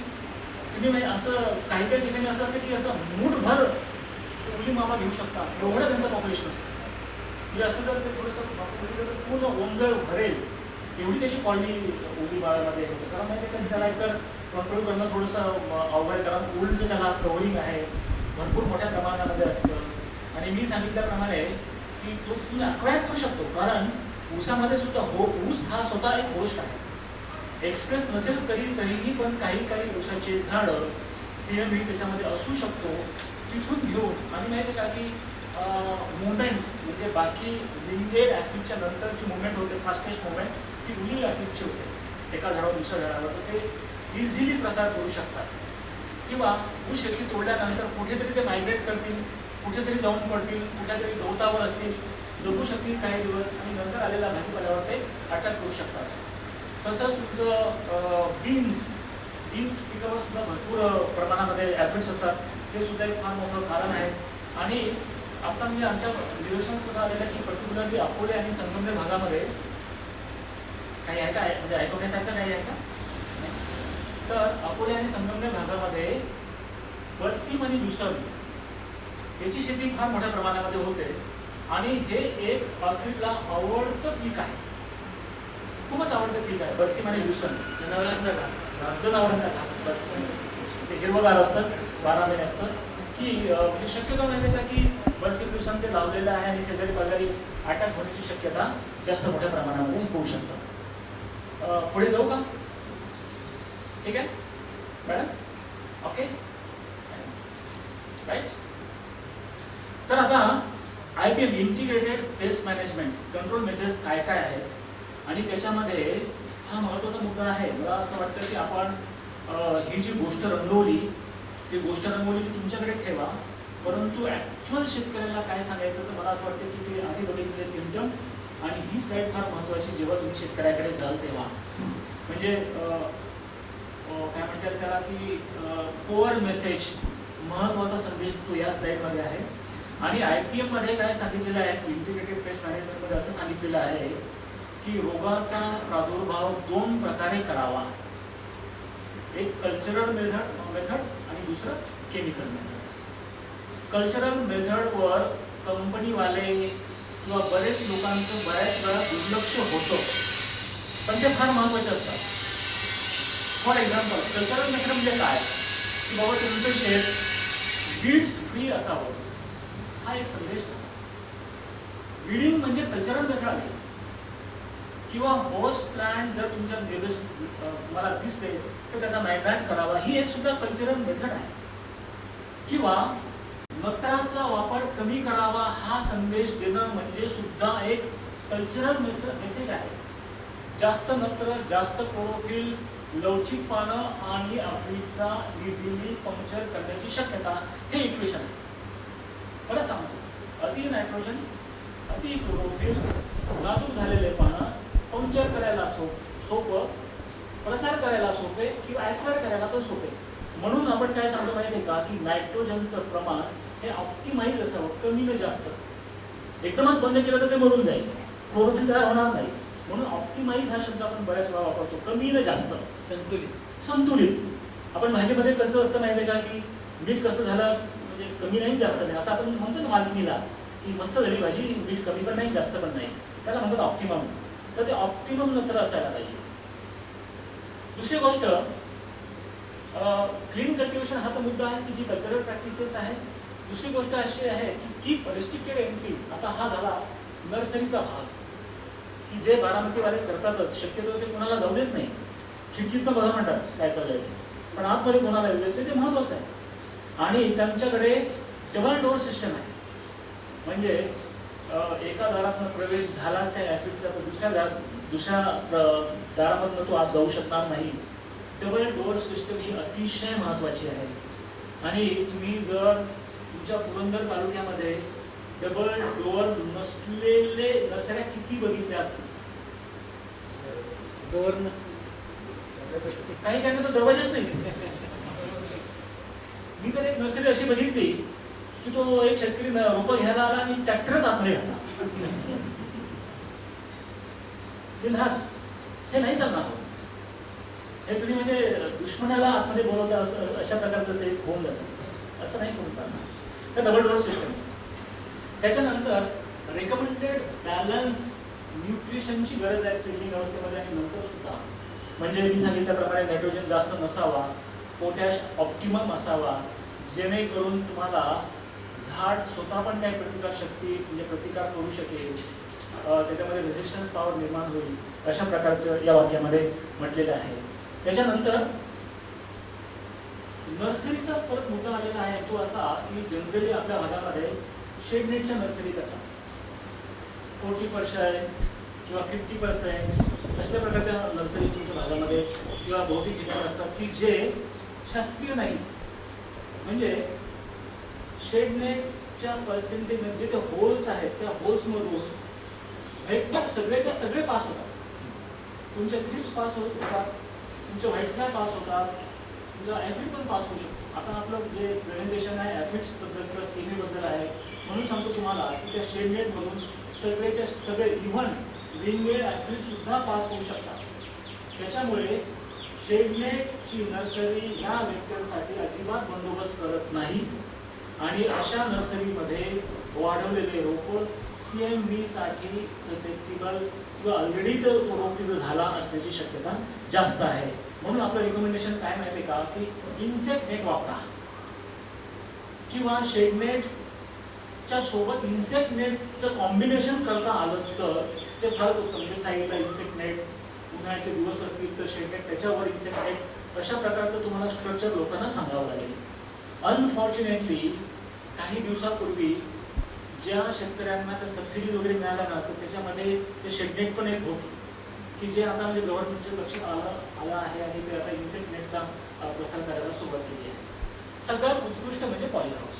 तुम्ही असं काही काही ठिकाणी असं असतं की असं मूठभर उली मावा घेऊ शकता, एवढं त्यांचं पॉप्युलेशन असतं. म्हणजे असं जर ते थोडंसं पूर्ण ओंजळ भरेल एवढी त्याची क्वालिटी उली माव्यामध्ये होते. कारण माहिती आहे का त्याला एकतर कंट्रोल करणं थोडंसं अवघड आहे, कारण उलचं त्याला कव्हरिंग आहे, भरपूर मोठ्या प्रमाणामध्ये असतं. आणि मी सांगितल्याप्रमाणे की तो तुम्ही अक्वायर करू शकतो, कारण ऊसामध्ये सुद्धा ऊस हा स्वतः एक होस्ट आहे. एक्सप्रेस नसेल तरीही पण काही ऊसाचे झाडं CMV त्याच्यामध्ये असू शकतो. तिथून घेऊन आणि माहिती का की मुवमेंट म्हणजे बाकी लिंगेड ॲफिडच्या नंतरची मुवमेंट होते, फास्टेस्ट मुवमेंट ती उली ॲफिडची होते. एका झाडावर दुसऱ्या झाडावर, तर ते इझिली प्रसार करू शकतात. किंवा ऊस शेती तोडल्यानंतर कुठेतरी ते मायग्रेट करतील, कुठेतरी जाऊन पडतील, कुठेतरी गवतावर असतील, जगू शकतील काही दिवस आणि नंतर आलेल्या भाजीपाल्यावर ते अटॅक करू शकतात. तसंच तुमचं बीन्स पिकावर सुद्धा भरपूर प्रमाणामध्ये ॲफिड्स असतात. ते सुद्धा एक फार मोठं कारण आहे. आणि आता म्हणजे आमच्या निदर्शनात सुद्धा आलेलं आहे की पर्टिक्युलरली अकोले आणि संगमनेर भागामध्ये काही आहे का, म्हणजे ऐकवण्यासारखं काही आहे का? तर अकोले आणि संगमनेर भागामध्ये बरसीम आणि लुसर्न याची शेती फार मोठ्या प्रमाणामध्ये होते. आणि हे एक ऑर्किडला आवडतं पीक आहे, खूपच आवडतं पीक आहे बरसीम आणि लुसर्न. जनावरांचा घास बरसीम, ते हिरवगार असतं, 12 महिने असतं. की म्हणजे शक्यतो माहिती आहे का की बरसीम लुसर्न ते लावलेलं आहे आणि शेजारी पाजारी अटॅक होण्याची शक्यता जास्त मोठ्या प्रमाणामध्ये होऊ शकतं. पुढे जाऊ का? ठीक आहे मॅडम, ओके राईट. तर आता IPM integrated pest management control measures काय काय आहेत आणि त्याच्यामध्ये हा महत्त्वाचा मुद्दा आहे. मला असं वाटतं की आपण ही जी गोष्ट रंगवली ती गोष्ट रंगवली ती तुमच्याकडे ठेवा, परंतु ॲक्च्युअल शेतकऱ्याला काय सांगायचं तर मला असं वाटतं की ते आधी बघितलेले सिम्पटम आणि ही स्लाईड फार महत्त्वाची जेव्हा तुम्ही शेतकऱ्याकडे जाल तेव्हा. म्हणजे काय म्हणतात त्याला की कोअर मेसेज, महत्त्वाचा संदेश तो या स्लाईडमध्ये आहे. आणि IPM मध्ये काय सांगितलेलं आहे, इंटिग्रेटेड पेस्ट मॅनेजमेंटमध्ये असं सांगितलेलं आहे की रोगाचा प्रादुर्भाव 2 प्रकारे करावा. एक कल्चरल मेथड्स आणि दुसरं केमिकल मेथड. कल्चरल मेथडवर कंपनीवाले किंवा बरेच लोकांचं बऱ्याच वेळा दुर्लक्ष होतं, पण ते फार महत्त्वाचे असतात. फॉर एक्झाम्पल कल्चरल मेथड म्हणजे काय की बाबा तुमचं शेत वीड्स फ्री असावं, हा एक संदेश. वीडिंग म्हणजे कल्चरल मेथड आहे. किंवा होस्ट प्लांट जर तुमच्या तुम्हाला दिसले तर त्याचा मॅग्नाट करावा, ही एक सुद्धा कल्चरल मेथड आहे. किंवा नत्राचा वापर कमी करावा हा संदेश देणं म्हणजे सुद्धा एक कल्चरल मेसेज आहे. जास्त नत्र, जास्त क्लोरोफिल, लवचिक पानं आणि अफीडचा इझिली पंक्चर करण्याची शक्यता, हे इक्वेशन आहे. परत सांगतो, अति नायट्रोजन, अति क्लोरोफिल, नाजूक झालेले पानं पंक्चर करायला सोपं, प्रसार करायला सोपे किंवा ॲक्वायर करायला पण सोपे. म्हणून आपण काय सांगतो माहिती आहे का की नायट्रोजनचं प्रमाण हे ऑप्टिमाइज असावं, कमी न जास्त. एकदमच बंद केलं तर ते मरून जाईल, क्लोरोफिल तयार होणार नाही. म्हणून ऑप्टिमाइज हा शब्द आपण बऱ्याच वेळा वापरतो, कमी न जास्त, संतुलित. आपण भाजीमध्ये कसं असतं माहिती आहे का की मीठ कसं झालं म्हणजे कमी नाही जास्त नाही, असं आपण म्हणतो ना मालकीला की मस्त झाली भाजी, मीठ कमी पण नाही जास्त पण नाही, त्याला म्हणतात ऑप्टिमम. तर ते ऑप्टिमम नंतर असायला पाहिजे. दुसरी गोष्ट क्लीन कल्टिवेशन हा तर मुद्दा आहे की जी कल्चरल प्रॅक्टिसेस आहे. दुसरी गोष्ट अशी आहे की कीप रेस्ट्रिक्टेड एंट्री. आता हा झाला नर्सरीचा भाग की जे बारामतीवाले करतातच, शक्यतो ते कोणाला जाऊ देत नाही. खिडकीतनं बघा म्हणतात काय चाललंय, पण आतमध्ये कोणाला येऊ देत ते महत्त्वाचं आहे. आणि त्यांच्याकडे डबल डोअर सिस्टम आहे, म्हणजे एका दारातनं प्रवेश झालाच त्या ॲफिडचा तर दुसऱ्या दारामधनं तो आत जाऊ शकणार नाही. डबल डोअर सिस्टम ही अतिशय महत्त्वाची आहे. आणि तुम्ही जर तुमच्या पुरंदर तालुक्यामध्ये डबल डोअर नसलेले नर्सऱ्या किती बघितल्या असतील? डोअर नसते, काही काही तर दरवाजेच नाही. मी तर एक नर्सरी अशी बघितली की तो एक शेतकरी रोपं घ्यायला आला आणि ट्रॅक्टरच आतमध्ये घातला. हे नाही चालणार. हे तुम्ही म्हणजे दुश्मनाला आतमध्ये बोलवता असं अशा प्रकारचं ते होऊन जातं, असं नाही करून चालणार. तर डबल डोअर सिस्टम. त्याच्यानंतर रेकमेंडेड बॅलन्स न्यूट्रिशनची गरज आहे सीडलिंग अवस्थेमध्ये आणि नंतर सुद्धा. म्हणजे मी सांगितल्याप्रमाणे नायट्रोजन जास्त नसावा, पोटॅश ऑप्टिमम असावा, जेणेकरून तुम्हाला झाड स्वतः पण काही प्रतिकार शक्ती म्हणजे प्रतिकार करू शकेल, त्याच्यामध्ये रेझिस्टन्स पॉवर निर्माण होईल, अशा प्रकारचं या वाक्यामध्ये म्हटलेलं आहे. त्याच्यानंतर नर्सरीचाच परत मुद्दा आलेला आहे, तो असा की जनरली आपल्या भागामध्ये शेडनेटच्या नर्सरी करतात. 40% किंवा 50% असल्या प्रकारच्या नर्सरी तुमच्या भागामध्ये किंवा भौतिक हिरवळ असतात की जे शास्त्रीय नाही. म्हणजे शेडनेटच्या पर्सेंटेजमध्ये जे होल्स आहेत त्या होल्समधून व्हेक्टर सगळेच्या सगळे पास होतात. तुमचे थ्रिप्स पास होतात, तुमचे व्हाईट फ्लाय पास होतात, तुमचा ॲफिड पण पास होऊ शकतो. आता आपलं जे प्रेझेंटेशन आहे ॲफिड्सबद्दल किंवा सीमेबद्दल आहे म्हणून सांगतो तुम्हाला की त्या शेडनेटमधून सगळेच्या सगळे इव्हन विंगवेड ॲफिड सुद्धा पास होऊ शकतात. त्याच्यामुळे शेडनेटची नर्सरी ह्या व्हेक्टरसाठी अजिबात बंदोबस्त करत नाही आणि अशा नर्सरीमध्ये वाढवलेले रोपं CMV साठी ससेप्टिबल किंवा ऑलरेडी तर रोप तिथं झाला असण्याची शक्यता जास्त आहे. म्हणून आपलं रिकमेंडेशन काय माहिती का की इन्सेक्ट नेट वापरा किंवा शेडनेटच्या सोबत इन्सेक्ट नेटचं कॉम्बिनेशन करता आलं तर ते फारच उत्तम. म्हणजे साईडला इन्सेक्ट नेट, उन्हाळ्याचे दिवस असतील तर शेडनेट त्याच्यावर इन्सेक्ट नेट, अशा प्रकारचं तुम्हाला स्ट्रक्चर लोकांना सांगावं लागेल. अनफॉर्च्युनेटली काही दिवसापूर्वी ज्या शेतकऱ्यांना त्या सबसिडीज वगैरे मिळाल्या ना तर त्याच्यामध्ये ते शेडनेट पण एक होती की जे आता म्हणजे गव्हर्नमेंटच्या लक्षात आलं आहे आणि ते आता इन्सेक्ट नेटचा प्रसार करायला सुरुवात केली आहे. सगळ्यात उत्कृष्ट म्हणजे पॉलीहाऊस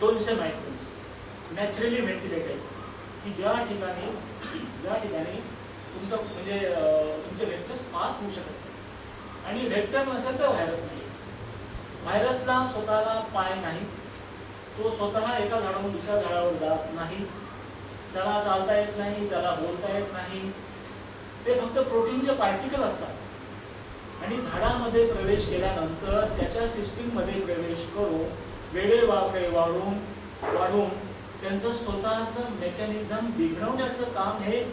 200 मायक्रॉन्स नॅचरली व्हेंटिलेटेड की ज्या ठिकाणी तुमचं म्हणजे तुमचे व्हेक्टर्स पास होऊ शकत नाही. आणि व्हेक्टर नसेल तर व्हायरस नाही. व्हायरसला स्वतःला पाय नाही, तो स्वतः एका झाडावरून दुसऱ्या झाडावर जात नाही, त्याला चालता येत नाही, त्याला बोलता येत नाही. ते फक्त प्रोटीनचे पार्टिकल असतात आणि झाडामध्ये प्रवेश केल्यानंतर त्याच्या सिस्टीममध्ये प्रवेश करून वेडे वाकडे वाढून त्यांचं स्वतःचं मेकॅनिझम बिघडवण्याचं काम हे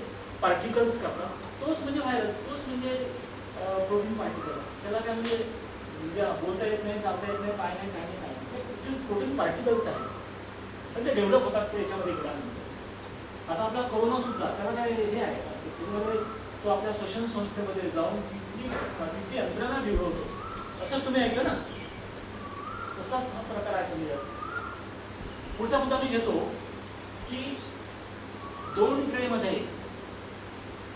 पार्टिकल्स करतात. तोच म्हणजे व्हायरस, तोच म्हणजे प्रोटीन पार्टिकल. त्याला काय म्हणजे बोलता येत नाही, चालता येत नाही, पाय नाही, काय नाही, ते प्रोटीन पार्टिकल्स आहेत पण ते डेव्हलप होतात ते याच्यामध्ये गेल्यानंतर. आता आपला कोरोना सुद्धा त्याला काय हे आहे का त्याच्यामध्ये तो आपल्या श्वसन संस्थेमध्ये जाऊन तिथली यंत्रणा बिघडवतो. असंच तुम्ही ऐकलं ना, तसाच हा प्रकार आहे. तुम्ही पुढचा मुद्दा मी घेतो की 2 ट्रेमध्ये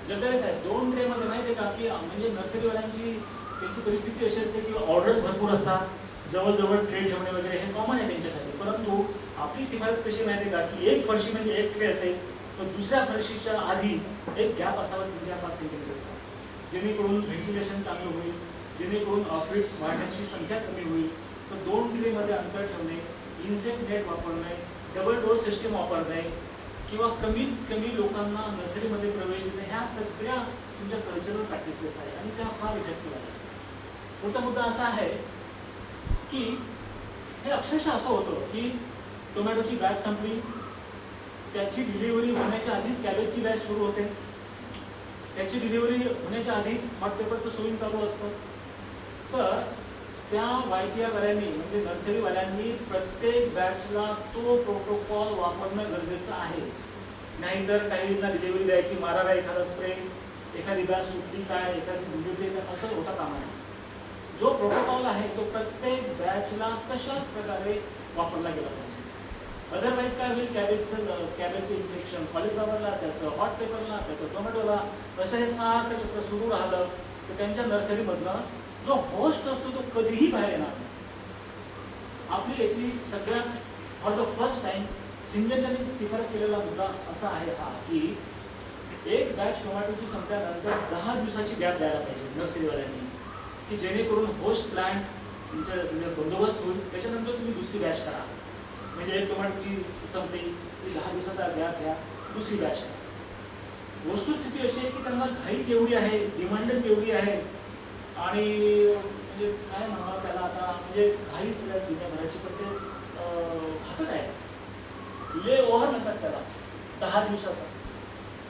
जगदाळे साहेब 2 ट्रेमध्ये माहिती आहे का की म्हणजे नर्सरीवाल्यांची त्यांची परिस्थिती अशी असते की ऑर्डर्स भरपूर असतात, जवळजवळ ट्रे ठेवणे वगैरे हे कॉमन आहे त्यांच्यासाठी. परंतु आपली शिफारस कशी माहिती आहे का की एक फरशी म्हणजे एक ट्रे असेल तर दुसऱ्या फरशीच्या आधी एक गॅप असावा 3-5 सेंटीमीटरचा, जेणेकरून व्हेंटिलेशन चांगलं होईल, जेणेकरून ऑफिड्स वाढण्याची संख्या कमी होईल. तर 2 ट्रेमध्ये अंतर ठेवणे, इन्सेक्ट नेट वापरणे, डबल डोर सिस्टीम वापरणे किंवा कमीत कमी लोकांना नर्सरीमध्ये प्रवेश देणे, ह्या सगळ्या तुमच्या कल्चरल प्रॅक्टिसेस आहे आणि त्या फार इफेक्टिव्ह आहेत. पुढचा मुद्दा असा आहे की हे अक्षरशः असं होतं की टोमॅटोची बॅच संपली, त्याची डिलिव्हरी होण्याच्या आधीच कॅबेजची बॅच सुरू होते, त्याची डिलिव्हरी होण्याच्या आधीच हॉट पेपरचं सोईंग चालू असतं. तर त्या वायपीआरवाल्यांनी म्हणजे नर्सरीवाल्यांनी प्रत्येक बॅचला तो प्रोटोकॉल वापरणं गरजेचं आहे. नाहीतर काहींना डिलिव्हरी द्यायची, मारायला एखादा स्प्रे, एखादी बॅच सुटली काय, एखादी डिलिव्हरी असं होता कामा नये. जो प्रोटोकॉल आहे तो प्रत्येक बॅचला तशाच प्रकारे वापरला गेला पाहिजे. अदरवाईज काय होईल, कॅबेजचं इन्फेक्शन कॉलीफ्लॉवरला, त्याचं हॉट पेपरला, त्याचं टोमॅटोला, असं हे सारखं चक्र सुरू राहिलं तर त्यांच्या नर्सरीमधला जो होस्ट असतो तो कधीही बाहेर येणार नाही. आपली याची सगळ्यात फॉर द फर्स्ट टाइम सिंजेंटनी शिफारस केलेला मुद्दा असा आहे हा की एक बॅच टोमॅटोची संपल्यानंतर 10 दिवसाची गॅप द्यायला पाहिजे नर्सरीवाल्यांनी, की जेणेकरून होस्ट प्लांट तुमच्या बंदोबस्त होईल. त्याच्यानंतर तुम्ही दुसरी बॅच करा. म्हणजे एक टोमॅटोची संपली की 10 दिवसाचा गॅप घ्या, दुसरी बॅच करा. वस्तुस्थिती अशी आहे की त्यांना घाईच एवढी आहे, डिमांडच एवढी आहे आणि म्हणजे काय म्हणावं त्याला आता, म्हणजे घाई सगळ्या जिल्ह्याभराची पण ते घातक आहे. ले ओव्हर म्हणतात त्याला 10 दिवसाचा.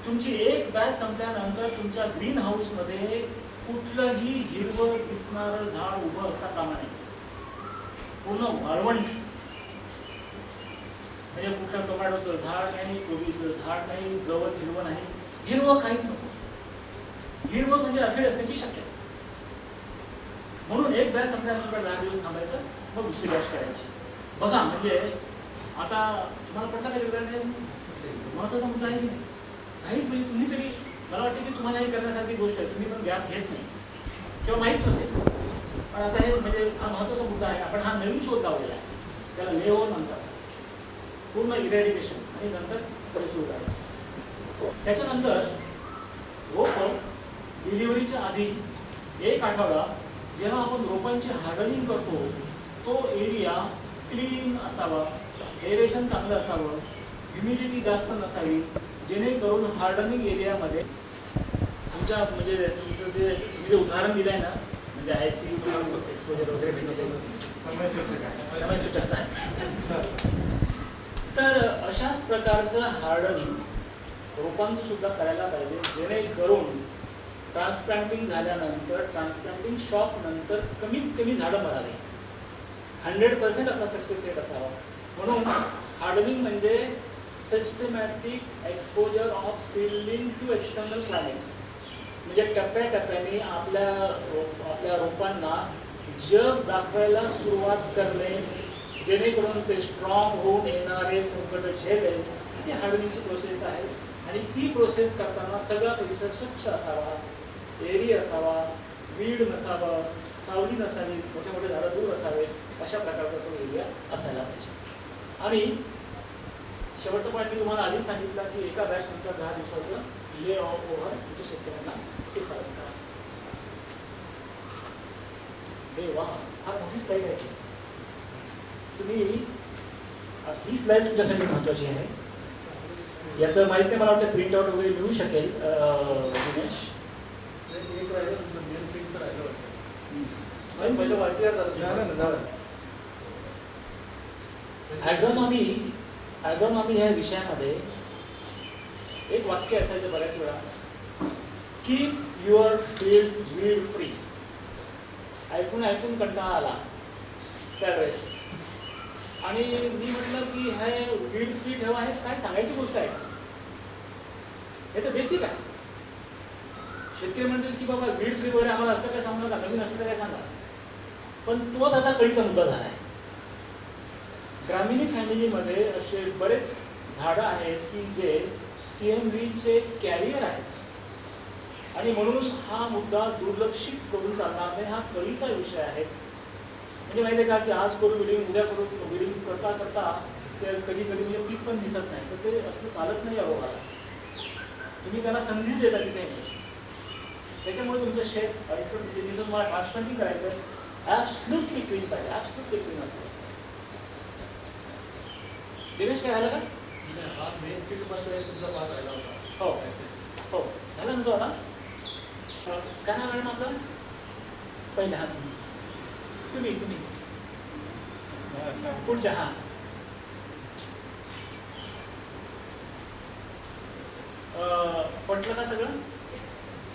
तुमची एक बॅच संपल्यानंतर तुमच्या ग्रीन हाऊसमध्ये कुठलंही हिरवं दिसणारं झाड उभं असता कामा नये. पूर्ण वाळवंट, म्हणजे कुठलं टोमॅटोचं झाड नाही, कोबीचं झाड नाही, गवत हिरवं नाही, हिरवं काहीच नको. हिरवं म्हणजे अफेड असण्याची शक्यता. म्हणून एक बॅच संपल्यानंतर 10 दिवस थांबायचं, मग दुसरी बॅच करायची. बघा म्हणजे आता तुम्हाला पटलं का जगदाळे? महत्त्वाचा मुद्दा आहे की नाही? काहीच म्हणजे तुम्ही तरी मला वाटतं की तुम्हाला हे करण्यासारखी गोष्ट आहे. तुम्ही पण गॅप घेत नाही. किंवा माहीत नसेल. पण आता हे म्हणजे हा महत्त्वाचा मुद्दा आहे. आपण हा नवीन शोध लावलेला आहे, त्याला लेओ म्हणतात. पूर्ण इरॅडिकेशन आणि नंतर पुढे सुरू करायचं. त्याच्यानंतर रोपं डिलिव्हरीच्या आधी 1 आठवडा जेव्हा आपण रोपांची हार्डनिंग करतो, तो एरिया क्लीन असावा, एरेशन चांगलं असावं, ह्युमिडिटी जास्त नसावी, जेणेकरून हार्डनिंग एरियामध्ये तुमच्या म्हणजे तुमचं जे तुम्ही जे उदाहरण दिलं आहे ना, म्हणजे ICU एक्सपोजर वगैरे समयसूचक आहे. तर अशाच प्रकारचं हार्डनिंग रोपांचं सुद्धा करायला पाहिजे, जेणेकरून ट्रान्सप्लांटिंग झाल्यानंतर ट्रान्सप्लांटिंग शॉक नंतर कमीत कमी झाडं मरावी. 100% आपला सक्सेस रेट असावा. म्हणून हार्डनिंग म्हणजे systematic exposure of seedling to external climate. म्हणजे टप्प्याटप्प्याने आपल्या रोपांना जग दाखवायला सुरुवात करणे, जेणेकरून ते स्ट्रॉंग होऊन येणारे संकट झेलेल. ती हार्डनिंगची प्रोसेस आहे. आणि ती प्रोसेस करताना सगळा परिसर स्वच्छ असावा, एरी असावा, वीड नसावं, सावली नसावी, मोठे मोठे झाडं दूर असावे, अशा प्रकारचा तो एरिया असायला पाहिजे. आणि शेवटचा पॉईंट मी तुम्हाला आधीच सांगितलं की एका बॅच नंतर 10 दिवसाचं ले ऑफ ओव्हर तुमच्या शेतकऱ्यांना शिफारस करा. हे वा, फार मोठी स्लाईड आहे. तुम्ही ही स्लाईड तुमच्यासाठी महत्त्वाची आहे. याचं माहिती नाही, मला वाटतं प्रिंट आउट वगैरे मिळू शकेल. दिनेश एक राहिलं तुमचं मेन फिल्डचं राहिलं वाटतं. पहिलं वाटलं झालं. ॲग्रोनॉमी ह्या विषयामध्ये एक वाक्य असायचं बऱ्याच वेळा, keep your field weed free. ऐकून कंटाळा आला त्यावेळेस. आणि मी म्हटलं की हे वीड फ्री ठेवा, हे काय सांगायची गोष्ट आहे? हे तर बेसिक आहे. शेतकरी म्हणतील की बाबा वीड फ्री वगैरे आम्हाला असतं काय सांगू नका, नवीन असतं काय सांगा. पण तोच आता कळीचा मुद्दा झाला आहे. ग्रामीण फॅमिलीमध्ये असे बरेच झाडं आहेत की जे CMVचे कॅरियर आहेत. आणि म्हणून हा मुद्दा दुर्लक्षित करून चालणार नाही. हा कळीचा विषय आहे. म्हणजे माहिती आहे का की आज करू बिल्डिंग, उद्या करू बिल्डिंग करता करता ते कधी कधी म्हणजे पीक पण दिसत नाही. तर ते असलं चालत नाही या रोगाला. तुम्ही त्याला संधीच देता तिथे येण्याची. त्याच्यामुळे तुमचं शेत जिथं तुम्हाला ट्रान्सप्लांटिंग करायचं आहे, ॲब्सल्युटली क्लीन पाहिजे, ॲब्सल्युटली क्लीन असतं. दिनेश काय झालं का? हा मेन फील्डमध्ये तुमचा भाग राहिला होता. हो हो झालं ना तो आता. काय नाव मॅडम आपलं? पहिलं हां तुम्ही पुढच्या. हां पटलं का सगळं?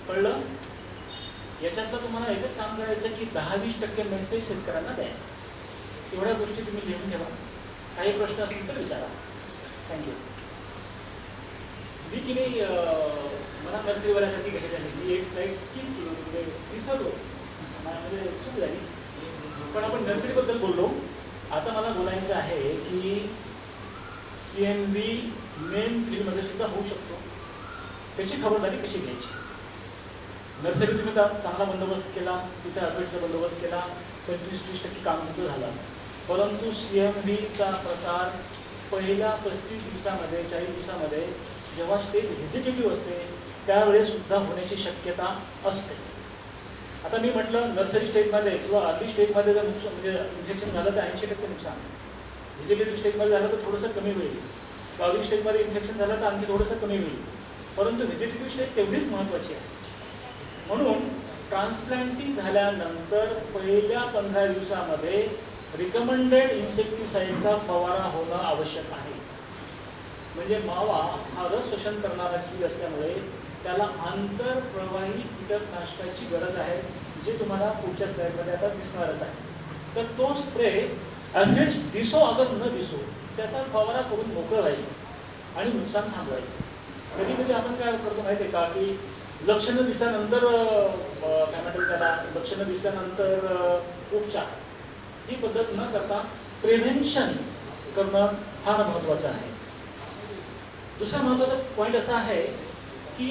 कळलं? याच्यातलं तुम्हाला एकच काम करायचं की 10-20% मेसेज शेतकऱ्यांना द्यायचा. एवढ्या गोष्टी तुम्ही लिहून ठेवा. काही प्रश्न असतील तर विचारा. थँक्यू. मी की नाही मला नर्सरीवाल्यासाठी घ्यायची झाली. मी एक स्लाईड स्किप केली, म्हणजे विसरलो, माझ्यामध्ये चूक झाली. पण आपण नर्सरीबद्दल बोललो. आता मला बोलायचं आहे की CMV मेन फील्डमध्ये सुद्धा होऊ शकतो. त्याची खबरदारी कशी घ्यायची? नर्सरी तुम्ही चांगला बंदोबस्त केला, तिथे अपडेटचा बंदोबस्त केला, 25-30% काम तिथं झालं. परंतु CMVचा प्रसार पहिल्या 35 दिवसामध्ये 40 दिवसामध्ये जेव्हा स्टेज व्हिजिटेटिव्ह असते त्यावेळेस सुद्धा होण्याची शक्यता असते. आता मी म्हटलं नर्सरी स्टेजमध्ये किंवा अर्ली स्टेजमध्ये जर नुकसान म्हणजे इन्फेक्शन झालं तर 80% नुकसान. व्हिजिटेटिव्ह स्टेजमध्ये झालं तर थोडंसं कमी होईल. अर्ली स्टेजमध्ये इन्फेक्शन झालं तर आणखी थोडंसं कमी होईल. परंतु व्हिजिटेटिव्ह स्टेज तेवढीच महत्त्वाची आहे. म्हणून ट्रान्सप्लांटिंग झाल्यानंतर पहिल्या 15 दिवसामध्ये रिकमेंडेड इन्सेक्टिसाईडचा फवारा होणं आवश्यक आहे. म्हणजे मावा हा रस शोषण करणारा कीड असल्यामुळे त्याला आंतरप्रवाही कीटकनाशकाची गरज आहे, जे तुम्हाला पुढच्या स्लाईडमध्ये आता दिसणारच आहे. तर तो स्प्रे ॲफिड्स दिसो अगर न दिसो त्याचा फवारा करून मोकळं व्हायचं आणि नुकसान थांबवायचं. कधी कधी आपण काय करतो माहिती आहे का की लक्षणं दिसल्यानंतर काय म्हणतात त्याला, लक्षणं दिसल्यानंतर उपचार ही पद्धत न करता प्रिव्हेन्शन करणं फार महत्त्वाचं आहे. दुसरा महत्त्वाचा पॉईंट असा आहे की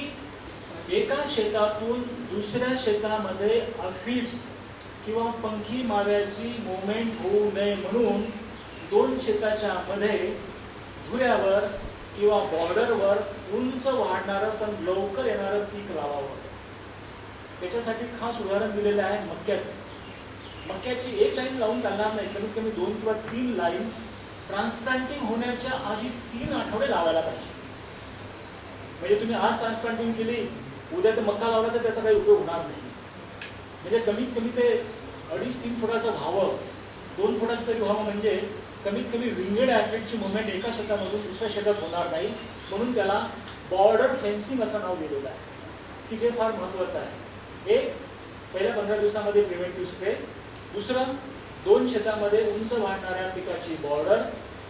एका शेतातून दुसऱ्या शेतामध्ये अफिड्स किंवा पंखी माव्याची मुवमेंट होऊ नये म्हणून दोन शेताच्या मध्ये धुऱ्यावर किंवा बॉर्डरवर उंच वाढणारं पण लवकर येणारं पीक लावावं. त्याच्यासाठी खास उदाहरण दिलेलं आहे मक्याचं. मक्याची एक लाईन लावून चालणार नाही, कमीत कमी 2 किंवा 3 लाईन ट्रान्सप्लांटिंग होण्याच्या आधी 3 आठवडे लावायला पाहिजे. म्हणजे तुम्ही आज ट्रान्सप्लांटिंग केली, उद्या तर मक्का लावला तर त्याचा काही उपयोग होणार नाही. म्हणजे कमीत कमी ते 2.5-3 फुटाचं व्हावं, 2 फुटाचं तरी व्हावं, म्हणजे कमीत कमी विंगेड ॲफिडची मुवमेंट एका शेतामधून दुसऱ्या शेतात होणार नाही. म्हणून त्याला बॉर्डर फेन्सिंग असं नाव दिलेलं आहे, की जे फार महत्त्वाचं आहे. एक, पहिल्या 15 दिवसामध्ये प्रिव्हेंटिव्ह स्प्रे. दुसरं, 2 शेतामध्ये उंच वाढणाऱ्या पिकाची बॉर्डर.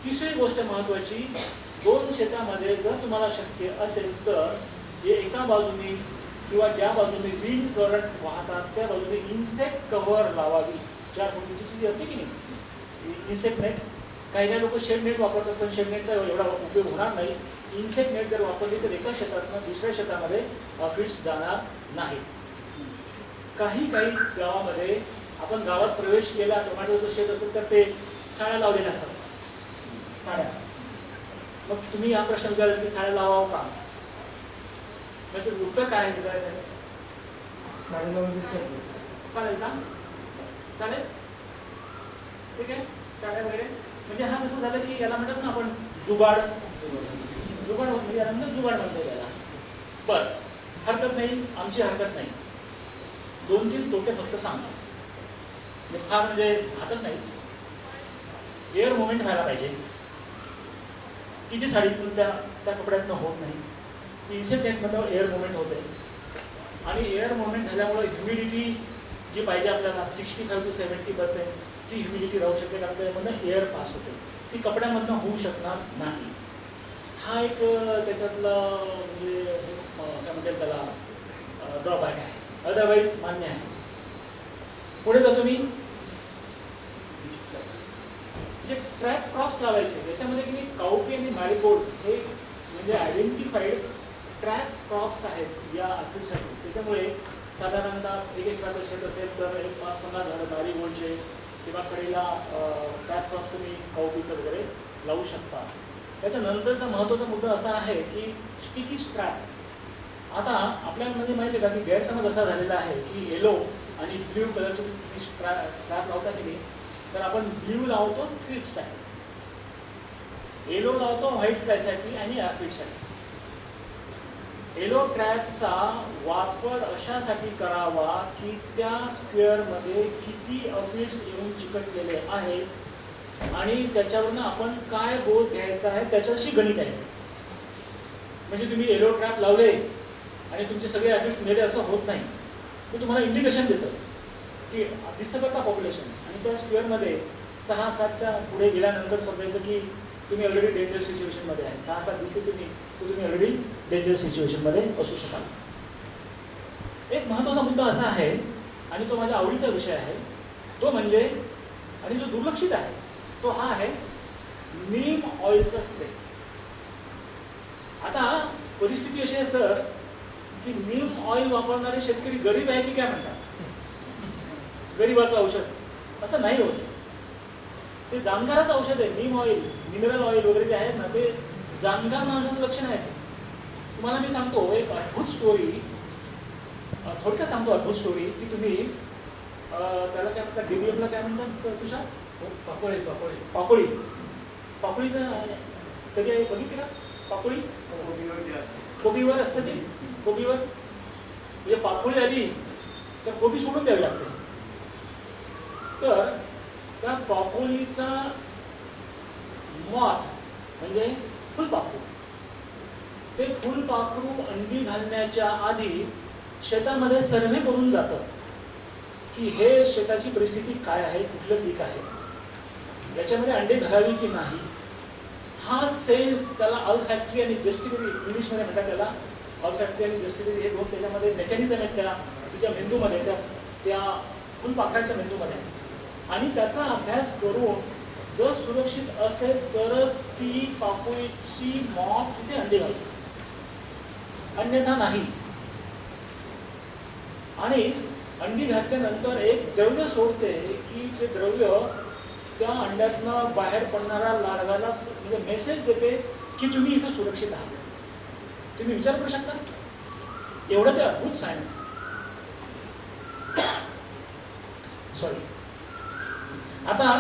तिसरी गोष्ट महत्त्वाची, 2 शेतामध्ये जर तुम्हाला शक्य असेल तर जे एका बाजूने किंवा ज्या बाजूने विंड करंट वाहतात त्या बाजूने इन्सेक्ट कव्हर लावावी. 4 फुटाची जी असते की नाही, इन्सेक्ट नेट. काही लोक शेड नेट वापरतात, पण शेड नेटचा एवढा उपयोग होणार नाही. इन्सेक्ट नेट जर वापरली तर एका शेतातून दुसऱ्या शेतामध्ये फिट्स जाणार नाही. काही गावामध्ये आपण गावात प्रवेश केला, टोमॅटोचं शेत असेल तर ते साड्या लावलेल्या असतात. साड्या. मग तुम्ही हा प्रश्न विचारला की साड्या लावावं का? त्याचं उत्तर काय आहे साहेब? साडी लावून चालेल का? चालेल, ठीक आहे. साड्या वगैरे म्हणजे हा कसं झालं की याला म्हणतात ना आपण जुगाड. जुगाड म्हणजे याला म्हणतात जुगाड म्हणतो याला. बरं, हरकत नाही, आमची हरकत नाही. 2-3 तोटे फक्त सांगा. फार म्हणजे घातक नाही. एअर मुवमेंट व्हायला पाहिजे, की जी साडीतून त्या कपड्यातनं होत नाही. इन्सेक्ट नेटमधलं एअर मुवमेंट होते आणि एअर मुवमेंट झाल्यामुळे ह्युमिडिटी जी पाहिजे आपल्याला 65 to 70% ती ह्युमिडिटी राहू शकते, कारण त्यामधनं एअर पास होते. ती कपड्यामधनं होऊ शकणार नाही. हा एक त्याच्यातला म्हणजे काय म्हणतात त्याला ड्रॉबॅक आहे. अदरवाईज मान्य आहे. पुढे जातो मी. जे ट्रॅप क्रॉप्स लावायचे याच्यामध्ये की काउपी आणि मॅरिगोल्ड हे म्हणजे आयडेंटिफाईड ट्रॅप क्रॉप्स आहेत या ॲफिडसाठी. त्याच्यामुळे साधारणतः एक शेत असेल तर एक 5-15 झाडं मॅरिगोल्डचे किंवा कडेला ट्रॅप क्रॉप्स तुम्ही काउपीचं वगैरे लावू शकता. त्याच्यानंतरचा महत्त्वाचा मुद्दा असा आहे की स्टिकी स्ट्रॅप. आता आपल्यामध्ये माहिती आहे का की गैरसमज असा झालेला आहे की येलो आणि ब्ल्यू कलरचे स्ट्रॅप लावता की नाही, तर आपण ब्ल्यू लावतो थ्रिप्ससाठी, येलो लावतो व्हाईट फ्लायसाठी आणि ॲफिडसाठी. येलो ट्रॅपचा वापर अशासाठी करावा की त्या स्क्वेअरमध्ये किती अफिड्स येऊन चिकटलेले आहेत आणि त्याच्यावरून आपण काय बोध घ्यायचा आहे त्याच्याशी गणित आहे. म्हणजे तुम्ही येलो ट्रॅप लावले आणि तुमचे सगळे अफिड्स मेले असं होत नाही. ते तुम्हाला इंडिकेशन देतं की दिसतं बघा पॉप्युलेशन, आणि त्या स्क्वेअरमध्ये 6-7च्या पुढे गेल्यानंतर समजायचं की तुम्ही ऑलरेडी डेंजरस सिच्युएशनमध्ये आहे. 6-7 दिसते तुम्ही ऑलरेडी डेंजरस सिच्युएशनमध्ये असू शकाल. एक महत्त्वाचा मुद्दा असा आहे आणि तो माझ्या आवडीचा विषय आहे, तो म्हणजे आणि जो दुर्लक्षित आहे तो हा आहे नीम ऑइलचा स्प्रे. आता परिस्थिती अशी आहे सर की नीम ऑइल वापरणारे शेतकरी गरीब आहे की काय म्हणतात? गरीबाचं औषध असं नाही होत. ते जाणकाराचं औषध आहे. नीम ऑइल, मिनरल ऑइल वगैरे जे आहेत ना, ते जाणकार माणसाचं लक्षण आहे. तुम्हाला मी सांगतो एक अद्भुत स्टोरी, थोडक्यात सांगतो अद्भुत स्टोरी की तुम्ही त्याला काय म्हणतात, DBMला काय म्हणतात तुषार? पाकोळी. पाकोळी. पाकोळीचं कधी आहे बघितली का? पाकोळी कोबीवर असतं ते. कोबीवर म्हणजे पाकोळी आली तर कोबी सोडून द्यावी लागते. तर त्या पाकोळीचा मॉथ म्हणजे फुलपाखरू, ते फुलपाखरू अंडी घालण्याच्या आधी शेतामध्ये सर्व्हे करून जातं की हे शेताची परिस्थिती काय आहे, कुठलं पीक आहे, याच्यामध्ये अंडे घालावी की नाही. हा सेन्स त्याला ऑल्फॅक्टरी आणि जस्टिबरी इंग्लिशमध्ये म्हणतात त्याला. ऑल्फॅक्टरी आणि जस्टिबरी हे दोन त्याच्यामध्ये मेकॅनिझम आहेत त्या तिच्या मेंदूमध्ये, त्या फुलपाखराच्या मेंदूमध्ये. आणि त्याचा अभ्यास करून जर सुरक्षित असेल तरच ती पाकोळीची मॉथ तिथे अंडे घालते, अन्यथा नाही. आणि अंडी घातल्यानंतर एक द्रव्य सोडते की ते द्रव्य त्या अंड्यातनं बाहेर पडणाऱ्या लार्वाला म्हणजे मेसेज देते की तुम्ही इथं सुरक्षित आहात. तुम्ही विचार करू शकता एवढं ते अद्भुत सायन्स. सॉरी. आता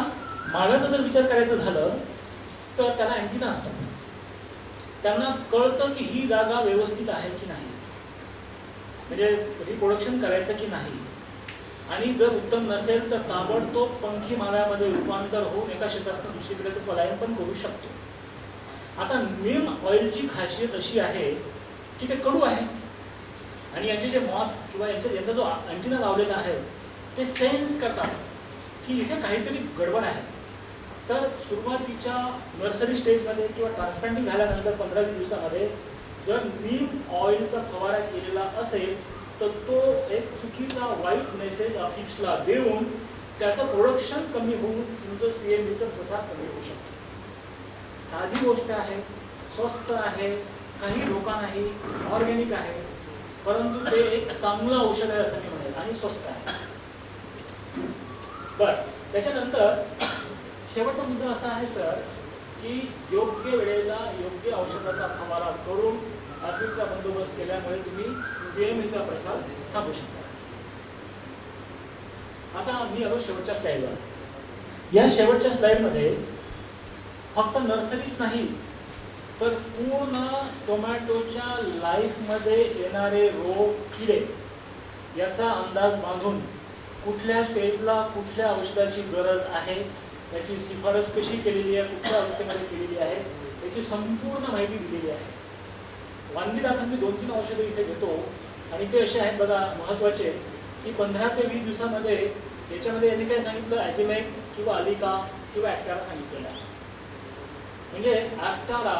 माव्याचा जर विचार करायचा झालं तर त्याला अँटिना असतात. त्यांना कळतं की ही जागा व्यवस्थित आहे की नाही, म्हणजे रिप्रोडक्शन करायचं की नाही, आणि जर उत्तम नसेल तर ताबडतोब पंखी माव्यामध्ये रूपांतर होऊन एका क्षेत्रातून दुसरीकडे तो पलायन पण करू शकतो. आता नीम ऑइलची खासियत अशी आहे की ते कडू आहे आणि याचे जे मॉथ किंवा यांचा जो अँटिना लावलेला आहे ते सेन्स करतात की इथे काहीतरी गडबड आहे. तर सुरुवातीच्या नर्सरी स्टेजमध्ये किंवा ट्रान्सप्लांटिंग झाल्यानंतर 15-20 दिवसामध्ये जर नीम ऑइलचा फवारा केलेला असेल तर तो एक चुकीचा वाईट मेसेज अफिक्सला देऊन त्याचं प्रोडक्शन कमी होऊन तुमचं CMVचा प्रसार कमी होऊ शकतो. साधी गोष्ट आहे, स्वस्त आहे, काही धोका नाही, ऑर्गॅनिक आहे, परंतु ते एक चांगलं औषध आहे असं मी म्हणेल आणि स्वस्त आहे. बरं, त्याच्यानंतर शेवटचा मुद्दा असा आहे सर की योग्य वेळेला योग्य औषधाचा फवारा करून अफिक्सचा बंदोबस्त केल्यामुळे तुम्ही CMVचा प्रसार थांबवू शकता. आता मी आलो शेवटच्या स्लाइडवर. या शेवटच्या स्लाइडमध्ये फक्त नर्सरीच नाही तर पूर्ण टोमॅटोच्या लाईफमध्ये येणारे रोग, किडे याचा अंदाज बांधून कुठल्या स्टेजला कुठल्या औषधाची गरज आहे, याची शिफारस कशी केलेली आहे, कुठल्या अवस्थेमध्ये केलेली आहे, याची संपूर्ण माहिती दिलेली आहे. वांगी दाखल मी 2-3 औषधं इथे घेतो आणि ते असे आहेत बघा महत्त्वाचे की 15 ते 20 दिवसामध्ये याच्यामध्ये यांनी काय सांगितलं, ॲजिमेक किंवा अलिका किंवा ॲक्टारा सांगितलेलं आहे. म्हणजे ॲक्टारा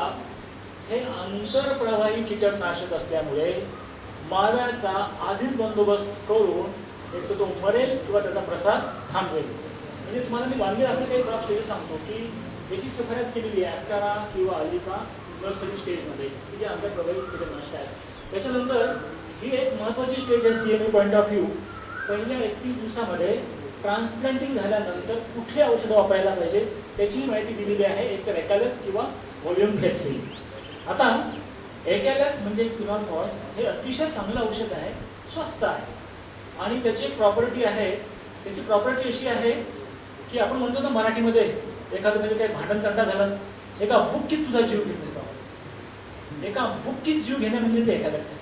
हे आंतरप्रवाही कीटकनाशक असल्यामुळे माव्याचा आधीच बंदोबस्त करून एक तर तो मरेल किंवा त्याचा प्रसार थांबवेल. म्हणजे तुम्हाला मी वांगी दाखल काही क्रॉप स्टेज सांगतो की याची शिफारस केलेली आहे ॲक्टारा किंवा अलिका नर्सरी स्टेजमध्ये की जे आंतरप्रवाही कीटकनाशक आहेत. त्याच्यानंतर ही एक महत्त्वाची स्टेज आहे CMV पॉईंट ऑफ व्ह्यू. पहिल्या 31 दिवसामध्ये ट्रान्सप्लांटिंग झाल्यानंतर कुठले औषधं वापरायला पाहिजे त्याची माहिती दिलेली आहे, एक तर एकालेक्स किंवा व्हॉल्यूम फ्लेक्सी. आता एकालेक्स म्हणजे क्विनॉनफॉस हे अतिशय चांगलं औषध आहे, स्वस्त आहे आणि त्याची एक प्रॉपर्टी आहे. त्याची प्रॉपर्टी अशी आहे की आपण म्हणतो ना मराठीमध्ये एखादं म्हणजे काही भांडण तंटा झालं, एका बुक्कीत तुझा जीव घेऊन देतो. एका बुक्कीत जीव घेणे म्हणजे ते एकालेक्स आहे.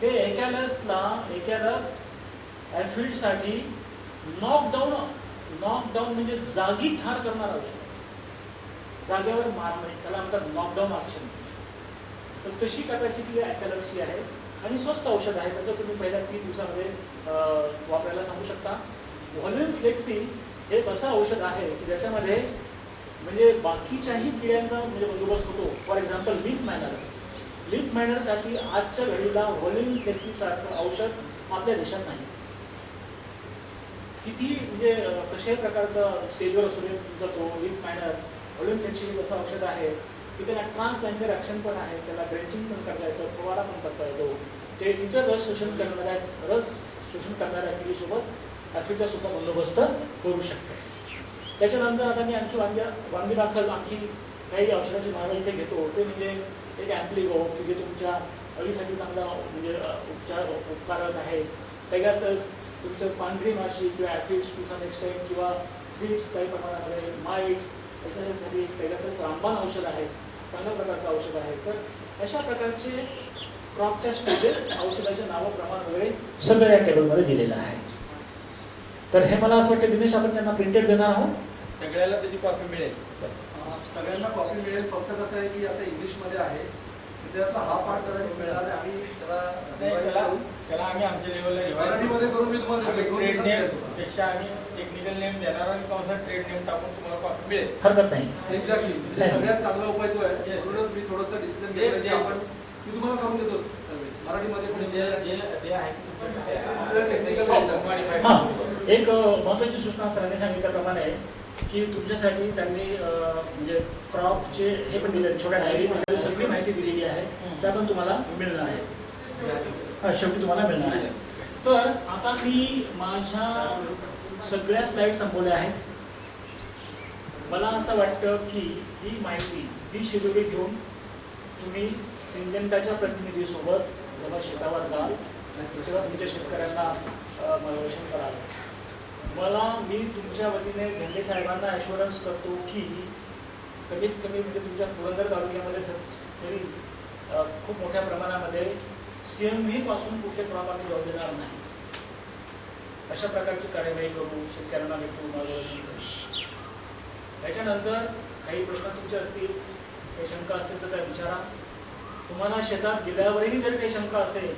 ते एकालेक्स ॲफिडसाठी नॉकडाऊन म्हणजे जागी ठार करणारा औषध, जागेवर मारणे, त्याला म्हणतात नॉकडाऊन ऑप्शन. तर तशी कॅपॅसिटी ॲकॅलेक्सची आहे आणि स्वस्त औषध आहे. त्याचं तुम्ही पहिल्या 30 दिवसामध्ये वापरायला सांगू शकता. व्हॉल्यूम फ्लेक्सी हे असं औषध आहे की ज्याच्यामध्ये म्हणजे बाकीच्याही किड्यांचा म्हणजे बंदोबस्त होतो. फॉर एक्झाम्पल लीफ मायनरसाठी आजच्या घडीला व्हॉल्यूम फ्लेक्सीसारखं औषध आपल्या देशात नाही. किती म्हणजे कशाही प्रकारचा स्टेजवर असू दे तुमचा तो लीफ मायनर व्हॉल्यूम फ्लेक्सी असं औषध आहे की त्याला ट्रान्सलाइनर ॲक्शन पण आहे, त्याला ड्रेंचिंग पण करता येतं, फवारा पण करता येतो. ते इतर रस शोषण करणाऱ्या किडीसोबत ॲफिडचा सुद्धा बंदोबस्त करू शकते. त्याच्यानंतर आता मी आणखी वांगी दाखल आणखी काही औषधाची नावं इथे घेतो. ते म्हणजे एक ॲम्प्लिगो की जे तुमच्या अळीसाठी चांगला म्हणजे उपकारक आहे. पेगासस तुमचं पांढरी माशी किंवा ॲफिड्स टू सम एक्सटेंट किंवा फ्रीड्स काही प्रमाणामध्ये माइट्स याच्यासाठी पेगासस रामबाण औषध आहे, चांगल्या प्रकारचं औषध आहे. तर अशा प्रकारचे क्रॉपच्या स्टेजेस औषधाचे नावं प्रमाण वगैरे सगळं या टेबलमध्ये दिलेलं आहे. तर हे मला असं वाटतं दिनेश आपण त्यांना प्रिंटेड देणार आहोत. सगळ्याला त्याची कॉपी मिळेल. सगळ्यांना कॉपी मिळेल. फक्त कसं आहे की आता इंग्लिशमध्ये आहे, त्यातला हा पाठ करायला मिळणार आहे. आम्ही त्याला आम्ही आमच्या लेवलला मराठीमध्ये करून मी तुम्हाला ट्रेड नेम पेक्षा आम्ही टेक्निकल नेम देणार आणि कंसात ट्रेड नेम टाकून तुम्हाला कॉपी मिळेल. हरकत नाही. एक्झॅक्टली म्हणजे सगळ्यात चांगला उपाय जो आहे म्हणूनच मी थोडंसं डिस्क्लेम आपण मी तुम्हाला करून देतो मराठीमध्ये पण जे आहे एक महत्त्वाची सूचना सरांनी सांगितल्याप्रमाणे की तुमच्यासाठी त्यांनी म्हणजे क्रॉपचे हे पण दिले छोट्या डायरी त्याच्यामध्ये सगळी माहिती दिलेली आहे, त्या पण तुम्हाला मिळणार आहे. शेवटी तुम्हाला मिळणार आहे. तर आता मी माझ्या सगळ्या स्लाइड संपवल्या आहेत. मला असं वाटतं की ही माहिती, ही शिदोरी घेऊन तुम्ही सिंजंटाच्या प्रतिनिधीसोबत जेव्हा शेतावर जाल तेव्हा तुमच्या शेतकऱ्यांना मार्गदर्शन कराल. मी तुमच्या वतीने भेंडे साहेबांना ॲश्युरन्स करतो की कमीत कमी म्हणजे तुमच्या पुरंदर तालुक्यामध्ये तरी खूप मोठ्या प्रमाणामध्ये CMV पासून कुठले क्रॉप आम्ही जाऊ देणार नाही. अशा प्रकारची कार्यवाही करू, शेतकऱ्यांना भेटू, मार्गदर्शन करू. त्याच्यानंतर काही प्रश्न तुमचे असतील, काही शंका असतील तर त्या विचारा. तुम्हाला शेतात गेल्यावरही जर काही शंका असेल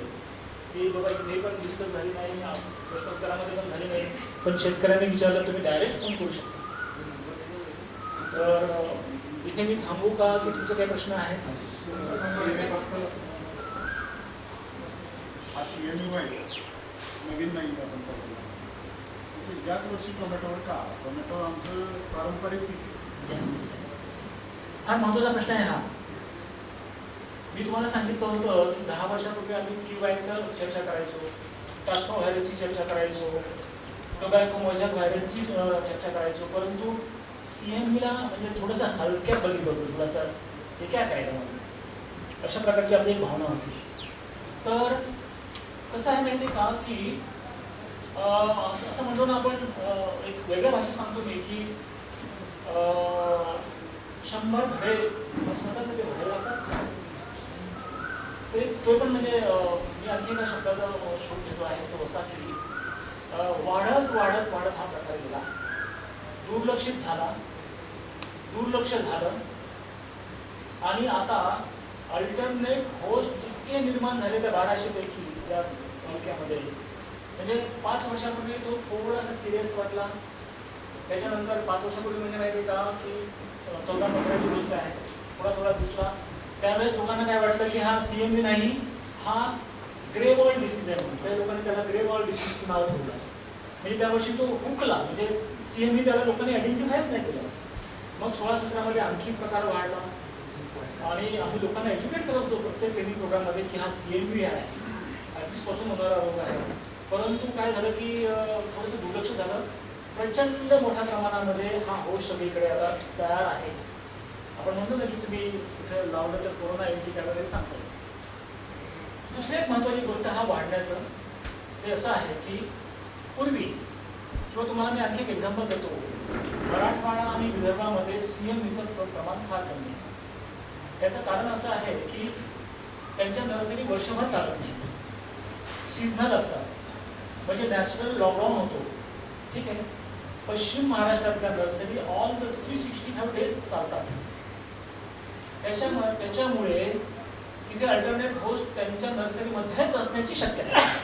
की बाबा इथे पण डिस्कस झाली नाही, प्रश्नोत्तरामध्ये पण झाली नाही, पण शेतकऱ्यांनी विचारलं तुम्ही डायरेक्ट फोन करू शकता. तर इथे मी थांबू का की तुमचे काही प्रश्न आहेत? हा CMV नवीन नाही आपण याच वर्षी टोमॅटोवर का? टोमॅटो आमचं पारंपरिक पीक. हा महत्त्वाचा प्रश्न आहे हा. मी तुम्हाला सांगितलं होतं की 10 वर्षापूर्वी आम्ही QYचं चर्चा करायचो, टास्को व्हायरसची चर्चा करायचो, टोबॅको मोझॅक व्हायरसची चर्चा करायचो, परंतु CMVला म्हणजे थोडंसं हलक्यात बघितलं होतं, थोडंसं हे काय करायचं म्हणून अशा प्रकारची आपली एक भावना होती. तर कसं आहे माहिती आहे का की असं म्हणतो ना आपण, एक वेगळ्या भाषेत सांगतो मी की 100 घडे म्हणतात ना, ते घडे लागतात तो पण म्हणजे मी आणखी एका शब्दाचा शोध घेतो आहे, तो असा की वाढत वाढत वाढत हा प्रकार गेला, दुर्लक्षित झाला, दुर्लक्ष झालं आणि आता अल्टरनेट होस्ट इतके निर्माण झाले त्या 1200 पैकी या तालुक्यामध्ये. म्हणजे 5 वर्षापूर्वी तो थोडासा सिरियस वाटला. त्याच्यानंतर 5 वर्षापूर्वी म्हणजे माहिती आहे का की 14-15ची गोष्ट आहे, थोडा थोडा दिसला. त्यावेळेस लोकांना काय वाटलं की हा CMV नाही, हा ग्रे बॉल डिसीज आहे म्हणून त्या लोकांनी त्याला ग्रे बॉल डिसीजचं नाव ठेवलं. म्हणजे त्यावर्षी तो हुकला, म्हणजे CMV त्याला लोकांनी आयडेंटिफायच नाही केलं. मग 16-17मध्ये आणखी प्रकार वाढला आणि आम्ही लोकांना एज्युकेट करत होतो प्रत्येक ट्रेनिंग प्रोग्राममध्ये की हा CMV आहे, ॲपिसपासून होणारा रोग आहे. परंतु काय झालं की थोडंसं दुर्लक्ष झालं. प्रचंड मोठ्या प्रमाणामध्ये हा होश सगळीकडे आता तयार आहे. आपण म्हणतो ना की तुम्ही कुठे लावलं तर कोरोना एंटी वगैरे सांगता येईल. दुसरी एक महत्त्वाची गोष्ट हा वाढण्याचं ते असं आहे की पूर्वी किंवा तुम्हाला मी आणखी एक एक्झाम्पल देतो, मराठवाडा आणि विदर्भामध्ये CMVचं प्रमाण फार कमी आहे. याचं कारण असं आहे की त्यांच्या नर्सरी वर्षभर चालत नाही, सीझनल असतात, म्हणजे नॅचरल लॉकडाऊन होतो. ठीक आहे. पश्चिम महाराष्ट्रातल्या नर्सरी ऑल द 365 डेज चालतात. त्याच्यामुळे तिथे अल्टरनेट होस्ट त्यांच्या नर्सरीमध्येच असण्याची शक्यता आहे.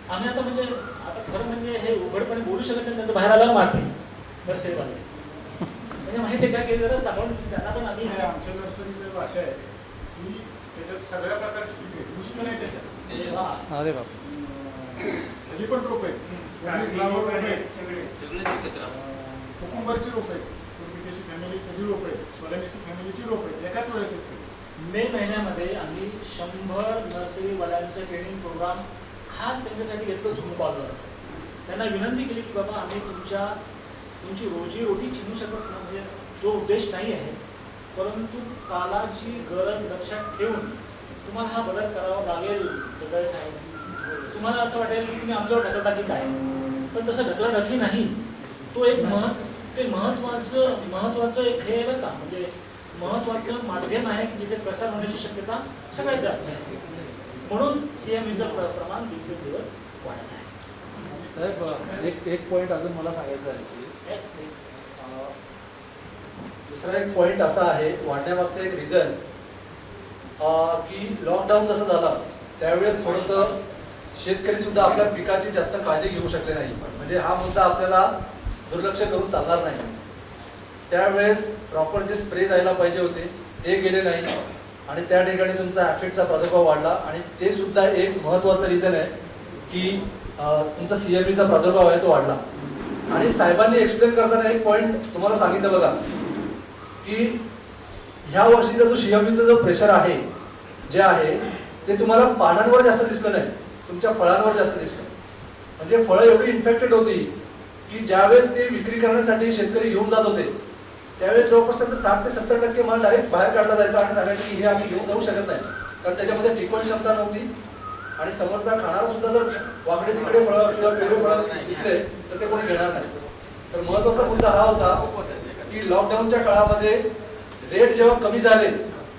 आम्ही आता म्हणजे आता खरं म्हणजे हे उघडपणे बोलू शकत नाही, नंतर बाहेर आल्यावर मारते नर्सरीवाले. म्हणजे माहिती आहे का की जरा आपण त्यांना पण आम्ही आमच्या नर्सरीची भाषा आहे की त्याच्यात सगळ्या प्रकारची पिके दुष्पण आहे त्याच्यात. अरे बाप, त्याची पण रोप आहेत, फ्लावर रोप आहेत, कुकुंबरची रोप आहेत, पुरबिटेसी फॅमिली त्याची रोप आहेत, सोलॅनेसी फॅमिलीची रोप आहेत, एकाच वेळेस आहेत सगळे. मे महिन्यामध्ये आम्ही 100 नर्सरीवाल्यांचं ट्रेनिंग प्रोग्राम खास त्यांच्यासाठी घेतलं झूम कॉलवर. त्यांना विनंती केली की बाबा आम्ही तुमची रोजीरोटी चिनू शकत नाही, म्हणजे तो उद्देश नाही आहे, परंतु कालाची गरज लक्षात ठेवून तुम्हाला हा बदल करावा लागेल. बदल साहेब, तुम्हाला असं वाटेल की तुम्ही आमच्यावर ढकलता की काय, पण तसं ढकलाढकली नाही. तो एक महत्त्वाचं एक हे बरं का, म्हणजे महत्त्वाचं माध्यम आहे की जिथे प्रसार होण्याची शक्यता सगळ्यात जास्त असते. म्हणून CMVचं प्रमाण दिवसेंदिवस वाढत आहे. साहेब एक पॉईंट अजून मला सांगायचं आहे की येस प्लीज. दुसरा एक पॉईंट असा आहे वाढण्यामागचं एक रिझन की लॉकडाऊन जसं झालं त्यावेळेस थोडंसं शेतकरी सुद्धा आपल्या पिकाची जास्त काळजी घेऊ शकले नाही. म्हणजे हा मुद्दा आपल्याला दुर्लक्ष करून चालणार नाही. त्यावेळेस प्रॉपर जे स्प्रे जायला पाहिजे होते ते गेले नाही आणि त्या ठिकाणी तुमचा ॲफिडचा प्रादुर्भाव वाढला आणि ते सुद्धा एक महत्त्वाचं रिझन आहे की तुमचा CMVचा प्रादुर्भाव आहे तो वाढला. आणि साहेबांनी एक्सप्लेन करताना एक पॉईंट तुम्हाला सांगितलं बघा की ह्या वर्षीचा जो CMVचा जो प्रेशर आहे जे आहे ते तुम्हाला पानांवर जास्त दिसलं नाही, तुमच्या फळांवर जास्त दिसलं. म्हणजे फळं एवढी इन्फेक्टेड होती की ज्यावेळेस ते विक्री करण्यासाठी शेतकरी घेऊन जात होते त्यावेळेस जवळपास त्यांचा 60 ते 70% माल डायरेक्ट बाहेर काढला जायचा आणि सांगायचं की हे आम्ही घेऊन जाऊ शकत नाही, कारण त्याच्यामध्ये टिकवण क्षमता नव्हती आणि समोरचा खाणारा सुद्धा जर वाकडे तिकडे फळं किंवा पेरू फळं दिसले तर ते कोणी घेणार नाही. तर महत्वाचा मुद्दा हा होता की लॉकडाऊनच्या काळामध्ये रेट जेव्हा कमी झाले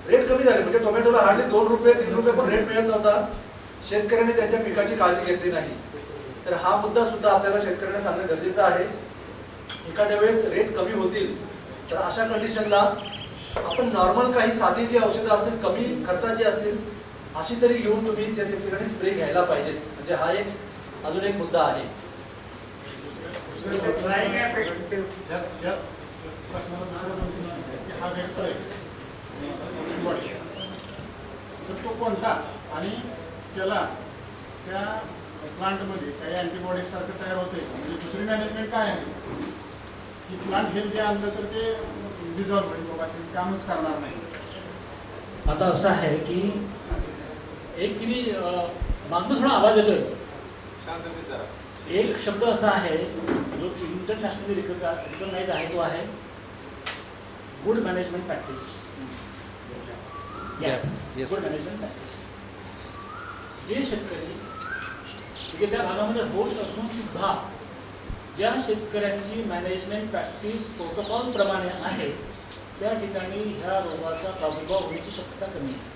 म्हणजे टोमॅटोला हार्डली 2 रुपये 3 रुपये पण रेट मिळत नव्हता, शेतकऱ्यांनी त्यांच्या पिकाची काळजी घेतली नाही. तर हा मुद्दा सुद्धा आपल्याला शेतकऱ्यांना सांगणं गरजेचं आहे. एखाद्या वेळेस रेट कमी होतील तर अशा कंडिशनला आपण नॉर्मल काही साधी जी औषधं असतील कमी खर्चाची असतील अशी तरी घेऊन तुम्ही त्या ठिकाणी स्प्रे घ्यायला पाहिजे. म्हणजे हा एक अजून एक मुद्दा आहे. याच प्रश्नाला दुसरं दोन-तीन आहे की हा वेक्टर आहे antibody. तर तो कोणता आणि त्याला त्या प्लांटमध्ये काही अँटीबॉडीज सारखं तयार होते, म्हणजे दुसरी मॅनेजमेंट काय आहे की प्लांट हेल्दी आणलं तर ते डिझॉल्व होईल, बाबा ते कामच करणार नाही. आता असं आहे की एक किती मागून थोडा आवाज येतोय. एक शब्द असा आहे जो इंटरनॅशनली रिकग्नाइज आहे, तो आहे good management practice. Good management practice. जे शेतकरी म्हणजे त्या भागामध्ये होस्ट असून सुद्धा ज्या शेतकऱ्यांची मॅनेजमेंट प्रॅक्टिस प्रोटोकॉल प्रमाणे आहे त्या ठिकाणी ह्या रोगाचा प्रादुर्भाव होण्याची शक्यता कमी आहे.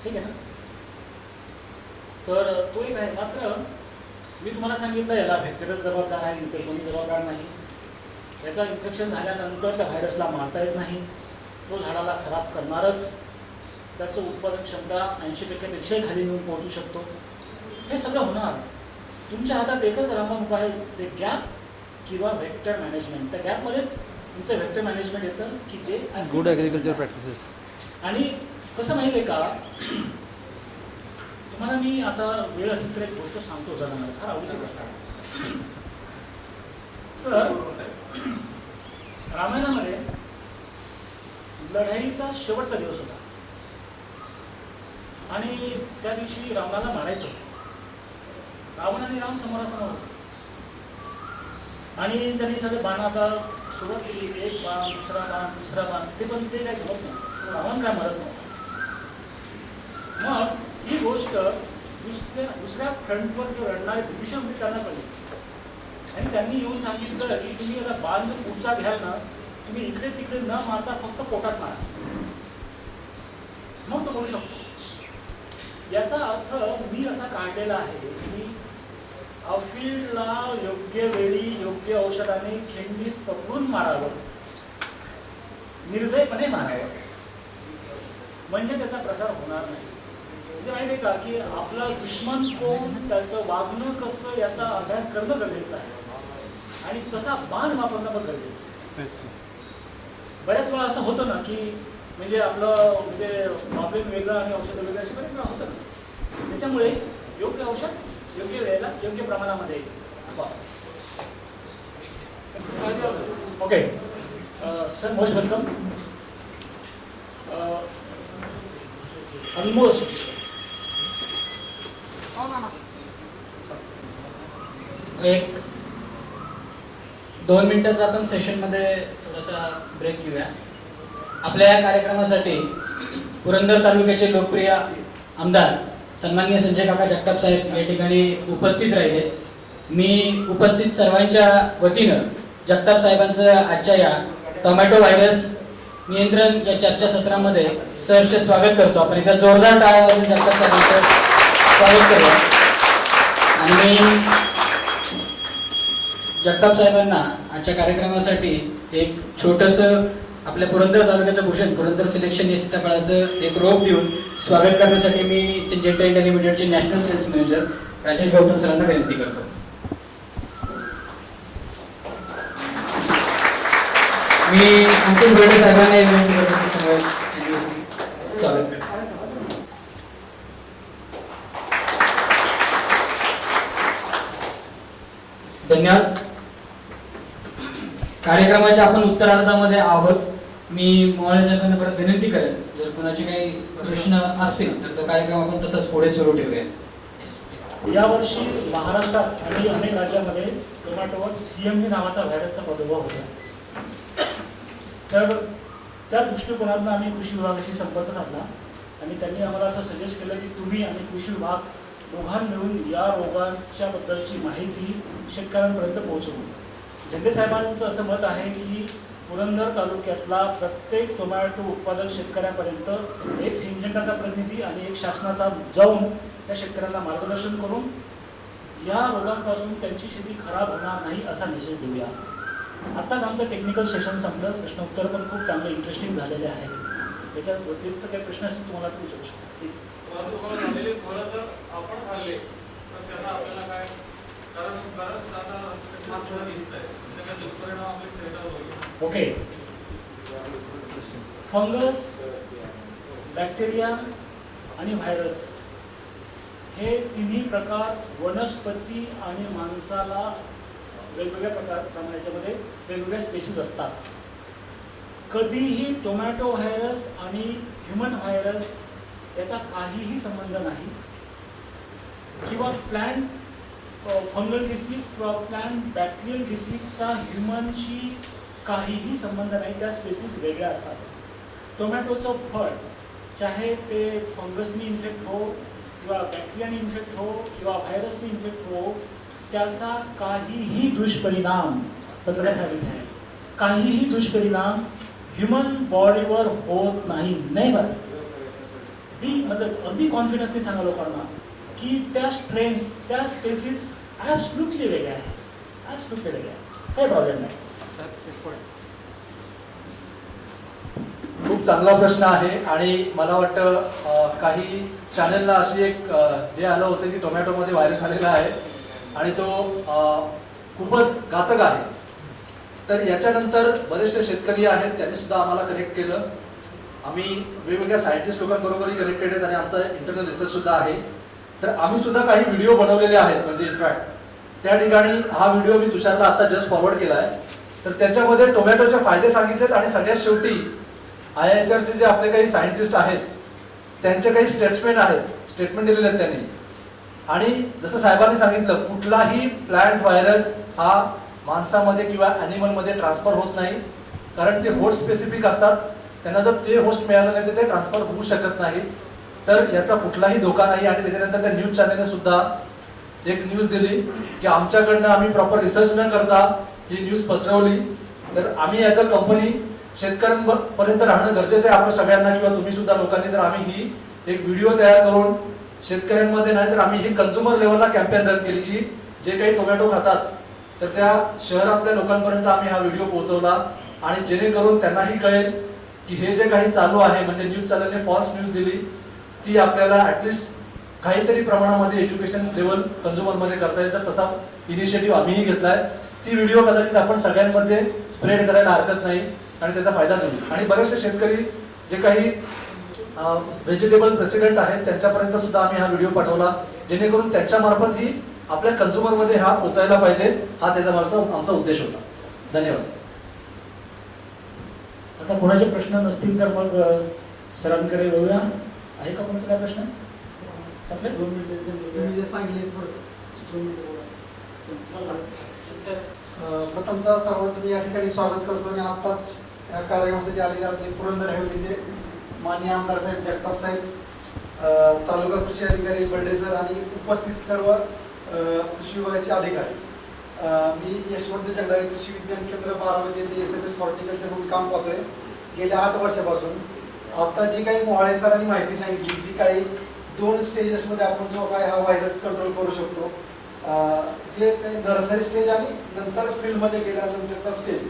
ठीक आहे ना. तर तो एक आहे. मात्र मी तुम्हाला सांगितलं याला बॅक्टेरिया जबाबदार आहे, इतर कोणी जबाबदार नाही. याचा इन्फेक्शन झाल्यानंतर त्या व्हायरसला मारता येत नाही, तो झाडाला खराब करणारच. त्याचं उत्पादन क्षमता 80%पेक्षाही खाली नेऊन पोहोचू शकतो. हे सगळं होणार. तुमच्या हातात एकच रामबाण उपाय आहे, ते गॅप किंवा व्हेक्टर मॅनेजमेंट. त्या गॅपमध्येच तुमचं व्हेक्टर मॅनेजमेंट येतं की जे गुड ॲग्रिकल्चर प्रॅक्टिसेस. आणि कसं माहिती आहे का, तुम्हाला मी आता वेळ असेल तर एक गोष्ट सांगतो, जरा मला फार आवडीची गोष्ट आहे. तर रामायणामध्ये लढाईचा शेवटचा दिवस होता आणि त्या दिवशी रावणाला मारायचं होतं. रावण आणि राम समोरासमोर होते आणि त्यांनी सगळे बाण आता सुरुवात केली. एक बाण, दुसरा बाण, तिसरा बाण, ते पण ते काय घडत नव्हतं. रावण काय मरत नव्हता. मग ही गोष्ट दुसऱ्या फ्रंटवर जो लढणारे विभीषण त्यांना कळली आणि त्यांनी येऊन सांगितलं की तुम्ही याला बाण जर पुढचा घ्याल ना, तुम्ही इकडे तिकडे न मारता फक्त पोटात मारा, मग तो बोलू शकतो. याचा अर्थ मी असा काढलेला आहे की अफीडला योग्य वेळी योग्य औषधाने खिंडीत पकडून मारावं, निर्दयपणे मारावं, म्हणजे त्याचा प्रसार होणार नाही. म्हणजे माहिती आहे का की आपला दुश्मन कोण, त्याचं वागणं कसं याचा अभ्यास करणं गरजेचं आहे आणि तसा बाण वापरणं पण गरजेचं आहे. बऱ्याच वेळा असं होतं ना की म्हणजे आपलं म्हणजे प्रॉब्लेम वेगळं आणि औषध वेगळं असे बरेच वेळा होतं. त्याच्यामुळे योग्य औषध योग्य वेळेला योग्य प्रमाणामध्ये. Okay sir, most welcome. Almost एक 2 मिनिटाचा आपण सेशनमध्ये थोडासा ब्रेक घेऊया. आपल्या या कार्यक्रमासाठी पुरंदर तालुक्याचे लोकप्रिय आमदार सन्माननीय संजय काका जगताप साहेब या ठिकाणी उपस्थित राहिले. मी उपस्थित सर्वांच्या वतीनं जगताप साहेबांचं आजच्या या टोमॅटो व्हायरस नियंत्रण या चर्चासत्रामध्ये सहर्ष स्वागत करतो. आपण इथं जोरदार टाळ्या वाजवून जगताप साहेबांचं स्वागत करूया. आणि जगताप साहेबांना आजच्या कार्यक्रमासाठी एक छोटंसं आपल्या पुरंदर तालुक्याचं भूषण पुरंदर सिलेक्शन या सीताफळाचं एक रोप देऊन स्वागत करण्यासाठी मी सिंजेंटा इंडिया लिमिटेडचे national sales manager Rajesh Gautam सरांना विनंती करतो. मी अंकुश बेर्डे साहेबांना विनंती करतो स्वागत करतो. धन्यवाद. कार्यक्रमाच्या आपण उत्तरार्धामध्ये आहोत. मी मोहाळे साहेबांना परत विनंती करेन, जर कोणाचे काही प्रश्न असतील तर तो कार्यक्रम आपण तसाच पुढे सुरू ठेवूया. यावर्षी महाराष्ट्रात आणि अनेक राज्यामध्ये टोमॅटोवर CMV नावाचा व्हायरसचा प्रादुर्भाव होता. तर त्या दृष्टिकोनातून आम्ही कृषी विभागाशी संपर्क साधला आणि त्यांनी आम्हाला असं सजेस्ट केलं की तुम्ही आणि कृषी विभाग दोघां मिळून या रोगांच्या बद्दलची माहिती शेतकऱ्यांपर्यंत पोहोचवू. झेंडे साहेबांचं असं मत आहे की पुरंदर तालुक्यातला प्रत्येक टोमॅटो उत्पादक शेतकऱ्यापर्यंत एक सिंजेंटाचा प्रतिनिधी आणि एक शासनाचा जाऊन त्या शेतकऱ्यांना मार्गदर्शन करून या रोगांपासून त्यांची शेती खराब होणार नाही असा मेसेज देऊया. आत्ताच आमचं टेक्निकल सेशन संपलं. प्रश्नोत्तर पण खूप चांगले इंटरेस्टिंग झालेले आहेत. त्याच्या व्यतिरिक्त काही प्रश्न असतील तुम्हाला तुम्ही विचारू शकता प्लीज. झालेली फळं जर आपण खाल्ले तर त्याचा आपल्याला काय कारण बरंच आता मात्र दिसत आहे त्याचा दुष्परिणाम आपल्या शरीरावर होईल. ओके. फंगस, बॅक्टेरिया आणि व्हायरस हे तिन्ही प्रकार वनस्पती आणि माणसाला वेगवेगळ्या प्रमाणात याच्यामध्ये वेगवेगळ्या स्पेसीज असतात. कधीही टोमॅटो व्हायरस आणि ह्युमन व्हायरस याचा काहीही संबंध नाही किंवा प्लॅन्ट फंगल डिसीज किंवा प्लॅन्ट बॅक्टेरियल डिसीजचा ह्युमनशी काहीही संबंध नाही. त्या स्पेसीज वेगळ्या असतात. टोमॅटोचं फळ चाहे ते फंगसनी इन्फेक्ट हो किंवा बॅक्टेरियाने इन्फेक्ट हो किंवा व्हायरसने इन्फेक्ट हो त्याचा काहीही दुष्परिणाम पत्र्यासाठी आहे. काहीही दुष्परिणाम ह्युमन बॉडीवर होत नाही. नेव्हर. मी मतलब अगदी कॉन्फिडन्सने सांगा लोकांना की त्या स्ट्रेन्स त्या स्पेसिस ॲब्सोल्युटली वेगळ्या आहेत. ॲब्सोल्युटली वेगळ्या आहेत. काही प्रॉब्लेम नाही. खूप चांगला प्रश्न आहे आणि मला वाटतं काही चॅनलला अशी एक हे आलं होतं की टोमॅटोमध्ये व्हायरस आलेला आहे आणि तो खूपच घातक आहे. तर याच्यानंतर बरेचसे शेतकरी आहेत त्यांनी सुद्धा आम्हाला कनेक्ट केलं. आम्ही वेगवेगळ्या सायंटिस्ट लोकांबरोबरही कनेक्टेड आहेत आणि आमचा इंटरनल रिसर्च सुद्धा आहे. तर आम्ही सुद्धा काही व्हिडिओ बनवलेले आहेत. म्हणजे इनफॅक्ट त्या ठिकाणी हा व्हिडिओ मी तुषारला आता जस्ट फॉरवर्ड केला आहे. तर त्याच्यामध्ये टोमॅटोचे फायदे सांगितलेत आणि सगळ्यात शेवटी IIHRचे जे आपले काही सायंटिस्ट आहेत त्यांचे काही स्टेटमेंट दिलेले आहेत त्यांनी. आणि जसं साहेबांनी सांगितलं कुठलाही प्लांट व्हायरस हा माणसामध्ये किंवा ॲनिमलमध्ये ट्रान्सफर होत नाही कारण ते होस्ट स्पेसिफिक असतात. त्यांना जर ते होस्ट मिळालं नाही तर ते ट्रान्सफर होऊ शकत नाही. तर याचा कुठलाही धोका नाही. आणि त्याच्यानंतर त्या न्यूज चॅनलने सुद्धा एक न्यूज दिली की आमच्याकडनं आम्ही प्रॉपर रिसर्च न करता ही न्यूज पसरवली. तर आम्ही ॲज अ कंपनी शेतकऱ्यांपर्यंत राहणं गरजेचं आहे आपल्या सगळ्यांना किंवा तुम्ही सुद्धा लोकांनी. तर आम्ही ही एक व्हिडिओ तयार करून शेतकऱ्यांमध्ये नाही तर आम्ही ही कंझ्युमर लेवलला कॅम्पेन रन केली की जे काही टोमॅटो खातात तर त्या शहरातल्या लोकांपर्यंत आम्ही हा व्हिडिओ पोहोचवला आणि जेणेकरून त्यांनाही कळेल की हे जे काही चालू आहे म्हणजे न्यूज चॅनलने फॉल्स न्यूज दिली ती आपल्याला ॲटलिस्ट काहीतरी प्रमाणामध्ये एज्युकेशन लेवल कंझ्युमरमध्ये करता येईल. तर तसा इनिशिएटिव्ह आम्हीही घेतलाय. ती व्हिडिओ कदाचित आपण सगळ्यांमध्ये स्प्रेड करायला हरकत नाही आणि त्याचा फायदाच होईल. आणि बरेचसे शेतकरी जे काही व्हेजिटेबल प्रेसिडेंट आहेत त्यांच्यापर्यंत सुद्धा आम्ही हा व्हिडिओ पाठवला जेणेकरून त्यांच्या मार्फत ही आपल्या कंझ्युमरमध्ये हा पोचायला पाहिजे. हा त्याचा आमचा उद्देश होता. धन्यवाद. आता कोणाचे प्रश्न नसतील तर मग सरांकडे वळूया. आहे का कोणाचा काय प्रश्न? प्रथमतः सर्वांचं मी या ठिकाणी स्वागत करतो आणि आताच या कार्यक्रमासाठी आलेले आपले पुरंदर हवेलीचे माननीय आमदार साहेब, जगताप साहेब, तालुका कृषी अधिकारी बर्डे सर आणि उपस्थित सर्व कृषी विभागाचे अधिकारी. मी यशवंत जगदाळे कृषी विज्ञान केंद्र बारामती येथे SMS हॉर्टिकल्चर म्हणून काम पाहतोय गेल्या 8 वर्षापासून. आता जी काही मोहाळे सरांनी माहिती सांगितली जी काही 2 स्टेजेसमध्ये आपण जो काय हा व्हायरस कंट्रोल करू शकतो, जे काही नर्सरी स्टेज आणि नंतर फील्डमध्ये गेल्यानंतरचा स्टेज.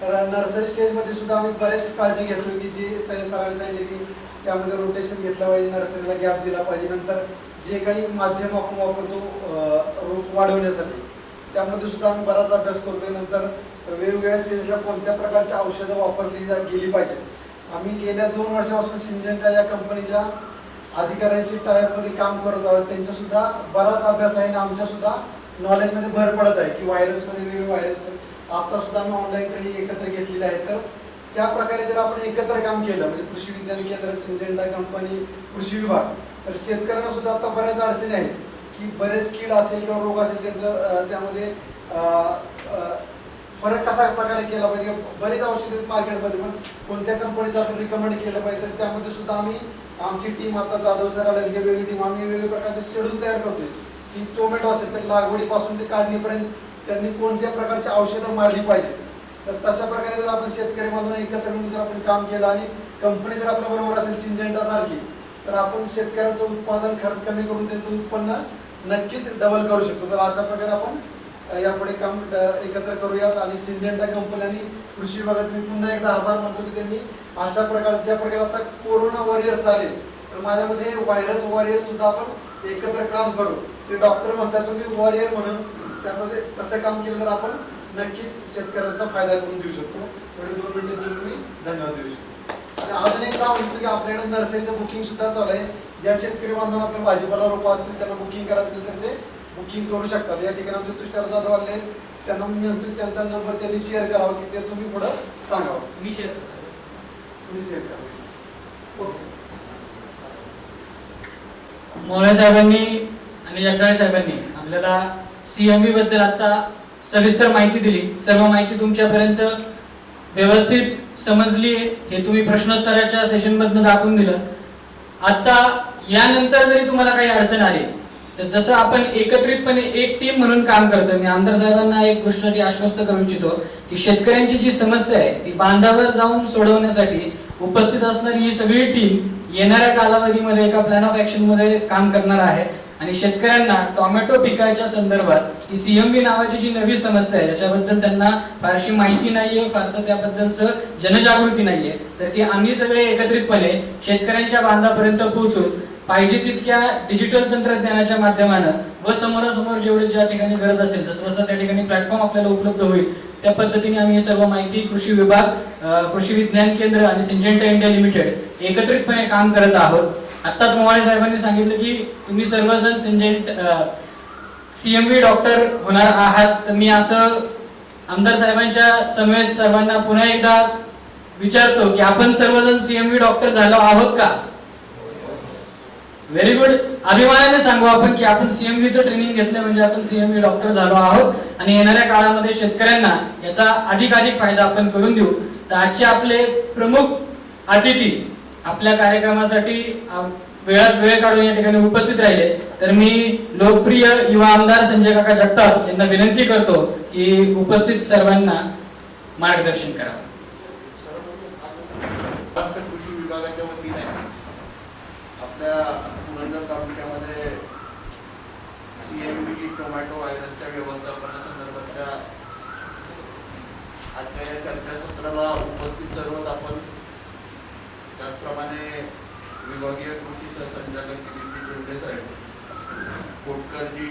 तर नर्सरी स्टेजमध्ये सुद्धा आम्ही बरेच काळजी घेतो की जे सरांनी सांगितले की त्यामध्ये रोटेशन घेतलं पाहिजे, नर्सरीला गॅप दिला पाहिजे. नंतर जे काही माध्यम आपण वापरतो रोप वाढवण्यासाठी त्यामध्ये सुद्धा आम्ही बराच अभ्यास करतोय. नंतर वेगवेगळ्या स्टेजला कोणत्या प्रकारची औषधं वापरली गेली पाहिजेत. आम्ही गेल्या 2 वर्षापासून सिंजेंटा या कंपनीच्या अधिकाऱ्यांशी टायपमध्ये काम करत आहोत. त्यांचा सुद्धा बराच अभ्यास आहे आणि आमच्या सुद्धा नॉलेजमध्ये भर पडत आहे की व्हायरसमध्ये वेगवेगळे व्हायरस आता सुद्धा आम्ही ऑनलाईन ट्रेनिंग एकत्र घेतलेली आहे. तर त्या प्रकारे जर आपण एकत्र काम केलं म्हणजे कृषी विज्ञान केंद्र, सिंजेंटा कंपनी, कृषी विभाग, तर शेतकऱ्यांना सुद्धा आता बऱ्याच अडचणी आहेत की बरेच कीड असेल किंवा रोग असेल त्यांचं त्यामध्ये फरक कसा प्रकारे केला पाहिजे. बरेच औषधे आहेत मार्केटमध्ये, पण कोणत्या कंपनीचं आपण रिकमेंड केलं पाहिजे. तर त्यामध्ये सुद्धा आम्ही आमची टीम आता जाधव सर आले वेगवेगळी टीम आम्ही वेगवेगळ्या प्रकारचे शेड्यूल तयार करतोय की टोमॅटो असेल तर लागवडीपासून ते काढणीपर्यंत त्यांनी कोणत्या प्रकारची औषधं मारली पाहिजे. तर तशा प्रकारे जर आपण शेतकरी बांधून एकत्र येऊन जर आपण काम केलं आणि कंपनी जर आपल्या बरोबर असेल सिंजेंटा सारखी, तर आपण शेतकऱ्यांचं उत्पादन खर्च कमी करून त्यांचं उत्पन्न नक्कीच डबल करू शकतो. तर अशा प्रकारे आपण यापुढे काम एकत्र करूयात. आणि सिंजेंटा कंपनी आणि कृषी विभागाचे मी पुन्हा एकदा आभार मानतो की त्यांनी अशा प्रकारे ज्या प्रकारे आता कोरोना वॉरियर्स आले, तर माझ्यामध्ये व्हायरस वॉरियर सुद्धा आपण एकत्र काम करू. ते डॉक्टर म्हणतात तुम्ही वॉरियर म्हणून त्यामध्ये तसं काम केलं तर आपण नक्कीच शेतकऱ्यांचा फायदा करून देऊ शकतो. थोडे 2 मिनिटं बोलून मी धन्यवाद देऊ शकतो. आणि अजून एक सांगतो की आपल्याकडे नर्सरीचं बुकिंग सुद्धा चालू आहे. ज्या शेतकरी बांधवांना आपल्या भाजीपाला रोपं असतील त्यांना बुकिंग करायचं असेल तर ते बुकिंग करू शकतात. या ठिकाणी आमचे तुषार जाधव आले, त्यांना मी म्हणतो की त्यांचा नंबर त्यांनी शेअर करावा की ते तुम्ही पुढं सांगावं. मी शेअर तुम्ही शेअर करा. ओके. मोळे साहेबांनी आणि जगदाळे साहेबांनी आपल्याला CMV बद्दल आता सविस्तर माहिती दिली. सर्व माहिती तुमच्यापर्यंत व्यवस्थित समजली हे तुम्ही प्रश्नोत्तराच्या सेशन मधनं दाखवून दिलं. आता यानंतर जरी तुम्हाला काही अडचण आली तर जसं आपण एकत्रितपणे एक टीम म्हणून काम करतो, मी आमदार साहेबांना एक गोष्टीसाठी आश्वस्त करू इच्छितो की शेतकऱ्यांची जी समस्या आहे ती बांधावर जाऊन सोडवण्यासाठी उपस्थित असणारी ही सगळी टीम येणाऱ्या कालावधीमध्ये एका प्लॅन ऑफ ऍक्शन मध्ये काम करणार आहे. आणि शेतकऱ्यांना टोमॅटो पिकाच्या संदर्भात ही CMV नावाची जी नवी समस्या आहे त्याच्याबद्दल त्यांना फारशी माहिती नाहीये, फारसं त्याबद्दलचं जनजागृती नाहीये, तर ती आम्ही सगळे एकत्रितपणे शेतकऱ्यांच्या बांधापर्यंत पोहोचून पाहिजे तितक्या डिजिटल तंत्रज्ञानाच्या माध्यमानं व समोरासमोर जेवढे ज्या ठिकाणी गरज असेल जसं जसं त्या ठिकाणी प्लॅटफॉर्म आपल्याला उपलब्ध होईल त्या पद्धतीने आम्ही सर्व माहिती कृषी विभाग, कृषी विज्ञान केंद्र आणि सिंजेंटा इंडिया लिमिटेड एकत्रितपणे काम करत आहोत. आत्ताच मोवाळे साहेबांनी सांगितलं की तुम्ही सर्वजण CMV डॉक्टर होणार आहात. तर मी असं आमदार साहेबांच्या समेत सर्वांना पुन्हा एकदा विचारतो की आपण सर्वजण CMV डॉक्टर झालो आहोत का? Very good. अभिमानाने सांगू आपण की आपण CMVचं ट्रेनिंग घेतलं म्हणजे आपण CMV डॉक्टर झालो आहोत आणि येणाऱ्या काळामध्ये शेतकऱ्यांना याचा अधिकाधिक फायदा आपण करून देऊ. तर आजचे आपले प्रमुख अतिथी आपल्या कार्यक्रमासाठी वेळात वेळ काढून या ठिकाणी उपस्थित राहिले. तर मी लोकप्रिय युवा आमदार संजय काका जगताप यांना विनंती करतो की उपस्थित सर्वांना मार्गदर्शन करावं. कृषी विभागाच्या वतीने आपल्या पुरंदर तालुक्यामध्ये CMV टोमॅटो व्हायरसच्या व्यवस्थापनासंदर्भातल्या आजच्या या चर्चासत्राला उपस्थित सर्वच आपण, त्याचप्रमाणे विभागीय कृषी सहसंचालक जोडले साहेब, कोटकरजी,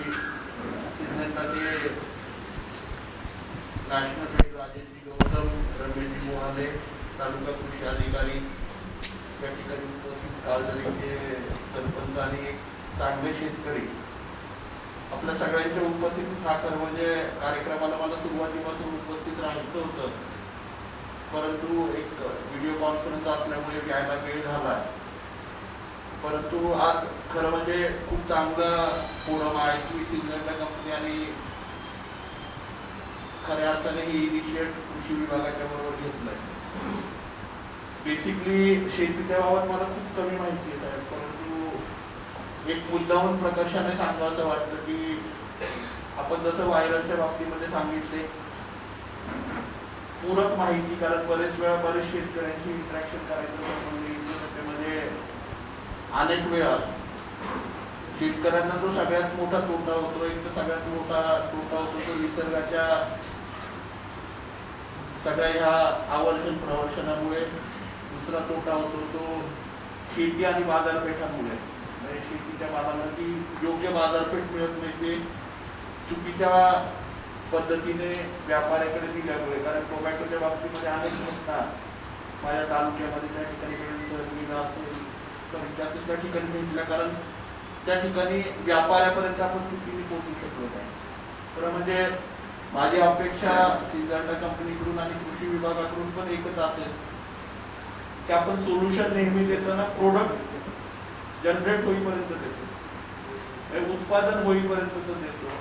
सिद्धांताचे नॅशनल हेड राजेशजी गौतम, रमेशजी मोहाले, तालुका कृषी अधिकारी या ठिकाणी उपस्थित, काळजरीचे सरपंच आणि चांगले शेतकरी, आपल्या सगळ्यांच्या उपस्थितीत हा सर्व म्हणजे कार्यक्रमाला मला सुरुवातीपासून उपस्थित राहायचं होतं, परंतु एक व्हिडिओ कॉन्फरन्स असल्यामुळे घ्यायला वेळ झाला. परंतु आज खरं म्हणजे खूप चांगला फोरम आहे की सिंजेंटा कंपनी आणि खऱ्या अर्थाने ही इनिशिएट कृषी विभागाच्या बरोबर घेतलंय. बेसिकली शेतीच्या बाबत मला खूप कमी माहिती आहे साहेब, परंतु एक मुद्दाहून प्रकर्षाने सांगावं वाटतं की आपण जसं व्हायरसच्या बाबतीमध्ये सांगितले पूरक माहिती, कारण बरेच वेळा बरेच शेतकऱ्यांशी इंटरॅक्शन करायचं त्यामध्ये अनेक वेळा शेतकऱ्यांना जो सगळ्यात मोठा तोटा होतो, एक तर सगळ्यात मोठा तोटा होतो तो निसर्गाच्या सगळ्या ह्या आवर्षण प्रवर्षणामुळे. दुसरा तोटा होतो तो शेती आणि बाजारपेठांमुळे, म्हणजे शेतीच्या मालाला ती योग्य बाजारपेठ मिळत नाही, ते चुकीच्या पद्धतीने व्यापाऱ्याकडे दिल्यामुळे. कारण टोमॅटोच्या बाबतीमध्ये अनेक घटना माझ्या तालुक्यामध्ये त्या ठिकाणी असेल तर त्या ठिकाणी भेटल्या, कारण त्या ठिकाणी व्यापाऱ्यापर्यंत आपण चुकीने पोहोचू शकलो नाही. तर म्हणजे माझी अपेक्षा सिंजेंटा कंपनीकडून आणि कृषी विभागाकडून पण एकच असेल की आपण सोल्युशन नेहमी देताना प्रोडक्ट जनरेट होईपर्यंत देतो. उत्पादन होईपर्यंत देतो,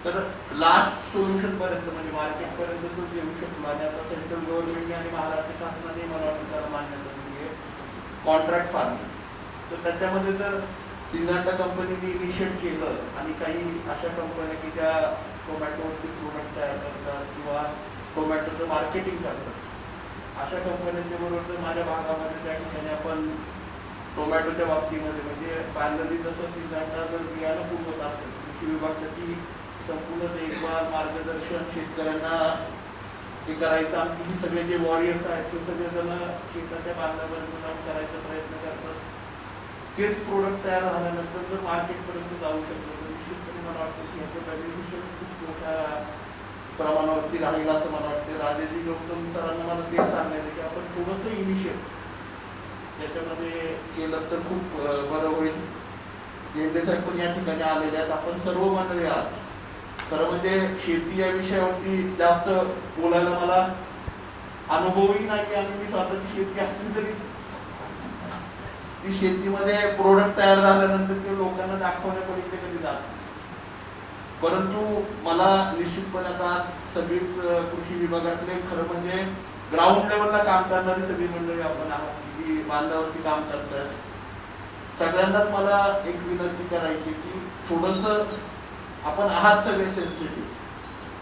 तर लास्ट सोल्युशन पर्यंत म्हणजे मार्केट पर्यंत तो देऊ शकतो. आणि आता सेंट्रल गव्हर्नमेंटने आणि महाराष्ट्र शासनाने मला वाटतं त्याला मान्यता दिली आहे कॉन्ट्रॅक्ट फार्मिंग. तर त्याच्यामध्ये जर सिंगांडा कंपनीने इनिशिएट केलं आणि काही अशा कंपन्या की ज्या टोमॅटोवरती प्रोडक्ट तयार करतात किंवा टोमॅटोचं मार्केटिंग करतात, अशा कंपन्यांच्या बरोबर जर माझ्या भागामध्ये त्या ठिकाणी आपण टोमॅटोच्या बाबतीमध्ये म्हणजे पॅरलली जसं सिंगांडा जर बियाणं पुरवत असेल, कृषी विभाग त्याची संपूर्ण देखभाल मार्गदर्शन शेतकऱ्यांना हे करायचं. आमची सगळे जे वॉरियर्स आहेत ते सगळेजण शेताच्या बांधापर्यंत जाऊन करायचा प्रयत्न करतात. तेच प्रोडक्ट तयार झाल्यानंतर जर मार्केटपर्यंत जाऊ शकतो तर निश्चितपणे मला वाटतं की ह्याचं बेनिफिशियल खूप मोठ्या प्रमाणावरती राहील असं मला वाटतं. राजेजी गौतम सरांना मला तेच सांगायचं की आपण थोडंसं इनिशिएट त्याच्यामध्ये केलं तर खूप बरं होईल. गेंडे साहेब पण या ठिकाणी आलेले आहेत, आपण सर्व मंडळी आहात. खरं म्हणजे शेती या विषयावरती जास्त बोलायला मला अनुभवही नाही आणि मी स्वतःची शेती असली तरी ती शेतीमध्ये प्रोडक्ट तयार झाल्यानंतर ते लोकांना दाखवण्यापर्यंत कधी जात. परंतु मला निश्चितपणे आता सगळीच कृषी विभागातले खरं म्हणजे ग्राउंड लेवलला काम करणारी सगळी मंडळी आपण आहात की बांधावरती काम करतात. सगळ्यांनाच मला एक विनंती करायची की थोडंसं आपण आहात सगळे सेन्सिटिव्ह,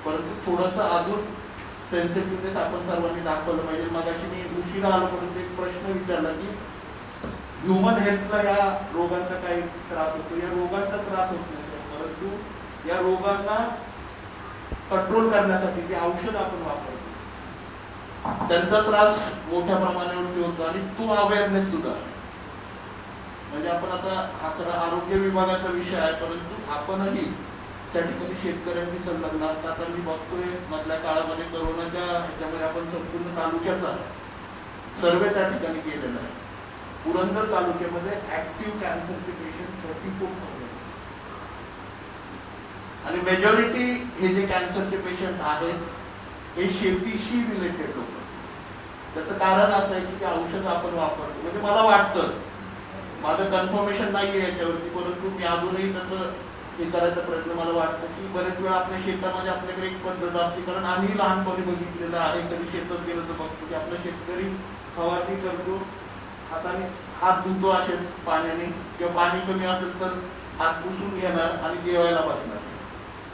परंतु थोडंसं अजून सेन्सिटिव्हनेस आपण सर्वांनी दाखवलं पाहिजे. मगाशी मी उशिरा आलो परंतु एक प्रश्न विचारला की ह्युमन हेल्थला या रोगांचा काही त्रास होतो. या रोगांचा त्रास होत नाही, परंतु या रोगांना कंट्रोल करण्यासाठी जे औषध आपण वापरतो त्यांचा त्रास मोठ्या प्रमाणावरती होतो आणि तो अवेअरनेस सुद्धा. म्हणजे आपण आता हा खरा आरोग्य विभागाचा विषय आहे, परंतु आपणही त्या ठिकाणी शेतकऱ्यांनी संलग्न असतात. आता मी बघतोय मधल्या काळामध्ये कोरोनाच्या ह्याच्यामध्ये आपण संपूर्ण तालुक्याचा सर्वे त्या ठिकाणी केलेला आहे. पुरंदर तालुक्यामध्ये ऍक्टिव्ह कॅन्सरचे पेशंट 34,000 आणि मेजॉरिटी हे जे कॅन्सरचे पेशंट आहेत हे शेतीशी रिलेटेड लोक. त्याचं कारण असं आहे की ते औषध आपण वापरतो. म्हणजे मला वाटतं, माझं कन्फर्मेशन नाहीये याच्यावरती, परंतु मी अजूनही त्याचं हे करायचा प्रयत्न मला वाटतं की बरेच वेळा आपल्या शेतामध्ये आपल्याकडे एक पद्धत असते. कारण आम्ही लहानपणी बघितलेलं आहे, कधी शेतात गेलो तर बघतो की आपला शेतकरी फवारणी करतो, हाताने हात धुतो असे पाण्याने, किंवा पाणी कमी असेल तर हात पुसून घेणार आणि जेवायला बसणार.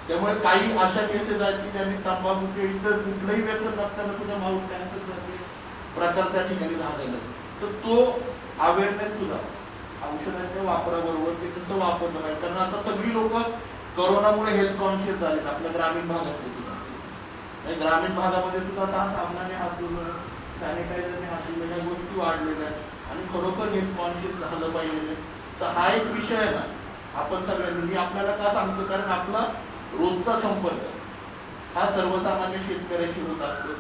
त्यामुळे काही अशा केसेस आहेत की त्यांनी तंबाखूचे इतर कुठलंही व्यसन नसताना सुद्धा माऊथ कॅन्सरचे प्रकार त्या ठिकाणी झालेला. तर तो अवेअरनेस सुद्धा औषधांच्या वापराबरोबर ते कसं वापरलं पाहिजे. कारण आता सगळी लोक कोरोनामुळे हेल्थ कॉन्शियस झालेत आपल्या ग्रामीण भागातले सुद्धा. ग्रामीण भागामध्ये सुद्धा आता साबणाने हात धुणं, सॅनिटायझरने हात धुणं ह्या गोष्टी वाढलेल्या आहेत आणि खरोखर हेल्थ कॉन्शियस झालं पाहिजे. तर हा एक विषय आहे ना, आपण सगळ्यांनी, मी आपल्याला का सांगतो कारण आपला रोजचा संपर्क हा सर्वसामान्य शेतकऱ्याशी होत असतो.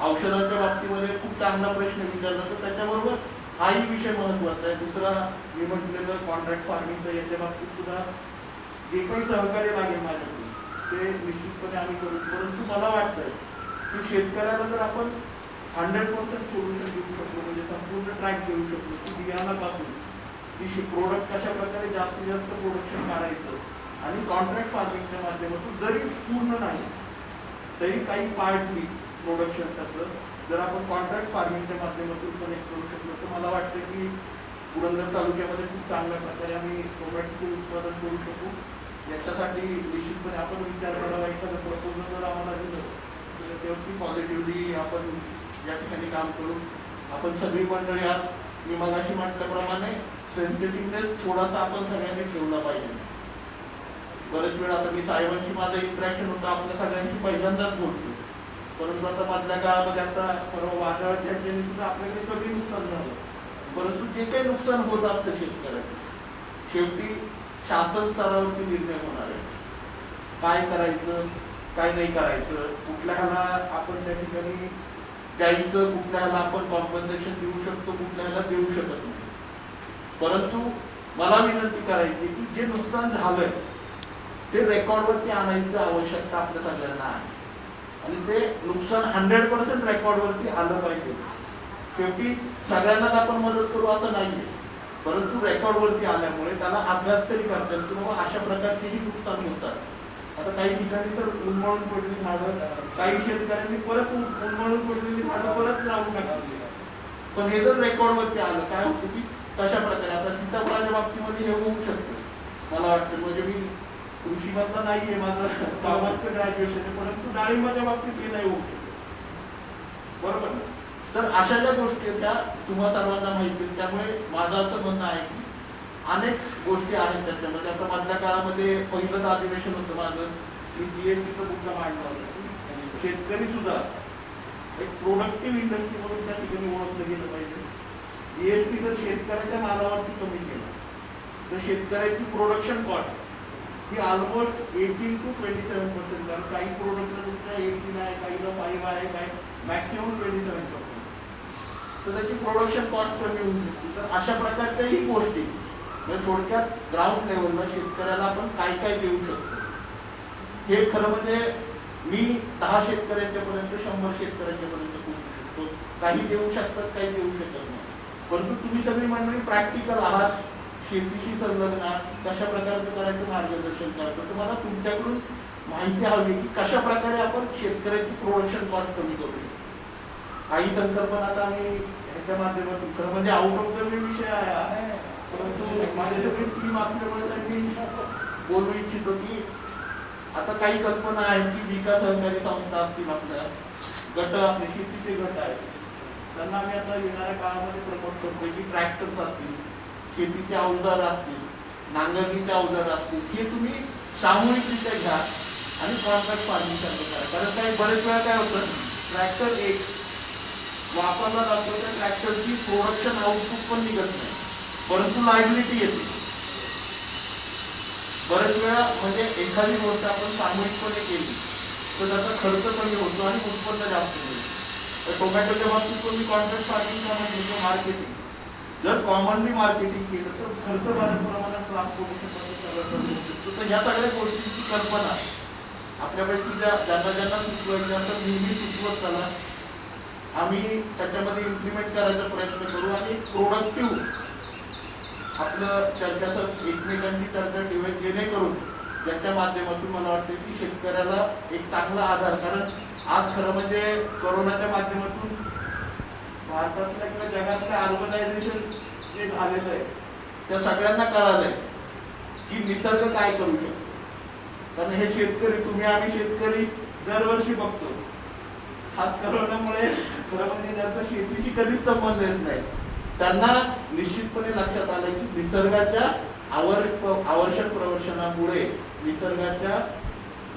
औषधांच्या बाबतीमध्ये खूप चांगला प्रश्न विचारला तर त्याच्याबरोबर हाही विषय महत्वाचा आहे. दुसरा मी म्हटलेलं कॉन्ट्रॅक्ट फार्मिंगचं, याच्या बाबतीत सुद्धा जे काही सहकार्य लागेल माझ्याकडून ते निश्चितपणे आम्ही करू. परंतु मला वाटतंय की शेतकऱ्याला जर आपण 100% सोल्युशन देऊ शकलो, म्हणजे संपूर्ण ट्रॅक देऊ शकलो की बियाणापासून की प्रोडक्ट कशा प्रकारे जास्तीत जास्त प्रोडक्शन काढायचं आणि कॉन्ट्रॅक्ट फार्मिंगच्या माध्यमातून जरी पूर्ण नाही तरी काही पार्टली प्रोडक्शन त्याचं जर आपण कॉन्ट्रॅक्ट फार्मिंगच्या माध्यमातून कनेक्ट करू शकलो तर मला वाटतं की पुरंदर तालुक्यामध्ये खूप चांगल्या प्रकारे आम्ही टोमॅटोचं उत्पादन करू शकू. याच्यासाठी निश्चितपणे आपण विचार करावा. एखादं प्रपोजल जर आम्हाला दिलं तर त्यावरती पॉझिटिव्हली आपण या ठिकाणी काम करू. आपण सगळी मंडळी आहात. मी मगाशी म्हटल्याप्रमाणे सेन्सिटिव्हनेस थोडासा आपण सगळ्यांनी ठेवला पाहिजे. बरेच वेळ आता मी साहेबांशी माझं इंटरॅक्शन होतं, आपल्या सगळ्यांशी पहिल्यांदाच बोलतो, परंतु आता मधल्या काळामध्ये आता परवा वादळाच्या ह्याच्याने सुद्धा आपल्याकडे कमी नुकसान झालं. परंतु जे काही नुकसान होत असतं शेतकऱ्याचं शेवटी शासन स्तरावरती निर्णय होणार आहे. काय करायचं काय नाही करायचं, कुठल्या ह्याला आपण त्या ठिकाणी द्यायचं, कुठल्या ह्याला आपण कॉम्पन्सेशन देऊ शकतो, कुठल्या ह्याला देऊ शकत नाही. परंतु मला विनंती करायची की जे नुकसान झालंय ते रेकॉर्डवरती आणायचं आवश्यकता आपल्या सगळ्यांना आहे आणि ते नुकसान 100% रेकॉर्डवरती आलं पाहिजे. शेवटी सगळ्यांनाच आपण मदत करू असं नाहीये, परंतु रेकॉर्डवरती आल्यामुळे त्याला अभ्यास तरी करतात किंवा अशा प्रकारचेही नुकसान होतात. आता काही ठिकाणी तर उन्मळून पडलेली झाडं, काही शेतकऱ्यांनी परत उन्मळून पडलेली झाडं परत लावून टाकली. पण हे जर रेकॉर्डवरती आलं काय होतं की कशा प्रकारे आता सीताफळाच्या बाबतीमध्ये हे होऊ शकतं. मला वाटतं म्हणजे मी कृषीमधला नाहीये, माझं कॉमर्सचं ग्रॅज्युएशन आहे, परंतु डाळिंबाच्या बाबतीत हे नाही होऊ शकत. बरोबर ना? तर अशा ज्या गोष्टी आहेत त्या तुम्हा सर्वांना माहिती आहेत. त्यामुळे माझं असं म्हणणं आहे की अनेक गोष्टी आहेत त्याच्यामध्ये. आता मधल्या काळामध्ये पहिलं अधिवेशन होतं माझं, मी जीएसटीचा मुद्दा मांडला होता. शेतकरी सुद्धा एक प्रोडक्टिव्ह इंडस्ट्री म्हणून त्या ठिकाणी ओळखलं गेलं पाहिजे. जीएसटी जर शेतकऱ्याच्या मालावरती कमी केलं तर शेतकऱ्याची production cost he almost 18 to 27%. कारण काही प्रोडक्टला तुमच्या 18 आहे, काहीला 5 आहे, काही मॅक्सिमम 27%. तर त्याची प्रोडक्शन कॉस्ट कमी होऊ शकते. तर अशा प्रकारच्याही गोष्टी म्हणजे थोडक्यात ग्राउंड लेवलला शेतकऱ्याला आपण काय काय देऊ शकतो हे खरं म्हणजे मी 10 शेतकऱ्यांच्या पर्यंत 100 शेतकऱ्यांच्या पर्यंत पोहोचू शकतो. काही देऊ शकतात, काही देऊ शकत नाही. परंतु तुम्ही सगळी मंडळी प्रॅक्टिकल आहात, शेतीशी संलग्न आहात, कशा प्रकारचं करायचं मार्गदर्शन करतो. तुम्हाला तुमच्याकडून माहिती हवी की कशा प्रकारे आपण शेतकऱ्याची प्रोडक्शन कॉस्ट कमी करू शकतो. काही संकल्पना आता आम्ही ह्याच्या माध्यमातून खरं म्हणजे आउट ऑफ द वे विषय आहे, परंतु माझी सगळी टीम असल्यामुळे मी बोलू इच्छितो की आता काही कल्पना आहेत की विकास सहकारी संस्था असतील, आपल्या गट, आपले शेतीचे गट आहेत, त्यांना आम्ही आता येणाऱ्या काळामध्ये प्रमोट करतोय की ट्रॅक्टर्स असतील, शेतीचे अवजार असतील, नांगरणीचे अवजार असतील, हे तुम्ही सामूहिकरित्या घ्या आणि कॉन्ट्रॅक्ट फार्मिंग करा. कारण काही बरेच वेळा काय होतं, ट्रॅक्टर एक वापरला जातो, त्या ट्रॅक्टरची प्रोडक्शन आउटपुट पण निघत नाही, परंतु लायबिलिटी येते. बरेच वेळा म्हणजे एखादी गोष्ट आपण सामूहिकपणे केली तर त्याचा खर्च कमी होतो आणि उत्पन्न जास्त मिळतं. टोमॅटोच्या बाबतीत तुम्ही कॉन्ट्रॅक्ट फार्मिंग किंवा मार्केटिंग जर कॉमनली मार्केटिंग केलं तर खर्च बऱ्याच प्रमाणात ट्रान्सपोर्टेशन सगळं कमी होऊ शकतो. तर ह्या सगळ्या गोष्टींची कल्पना आपल्यापैकी ज्यांना सुचवायची असं नेहमी सुचवत चला. आम्ही त्याच्यामध्ये इम्प्लिमेंट करायचा प्रयत्न करू आणि प्रोडक्टिव्ह आपलं चर्चाचं एकमेकांची चर्चा ठेवेल, जेणेकरून ज्याच्या माध्यमातून मला वाटतं की शेतकऱ्याला एक चांगला आधार. कारण आज खरं म्हणजे कोरोनाच्या माध्यमातून भारतातल्या किंवा जगातलं अर्बनायझेशन जे झालेलं आहे त्या सगळ्यांना कळालंय की निसर्ग काय करू शकतो. कारण हे शेतकरी, तुम्ही आम्ही शेतकरी दरवर्षी बघतो, हाच कोरोनामुळे खरं म्हणजे त्यांचा शेतीशी कधीच संबंध येत नाही. त्यांना निश्चितपणे लक्षात आलं की निसर्गाच्या आवश्यक प्रवर्षणामुळे निसर्गाच्या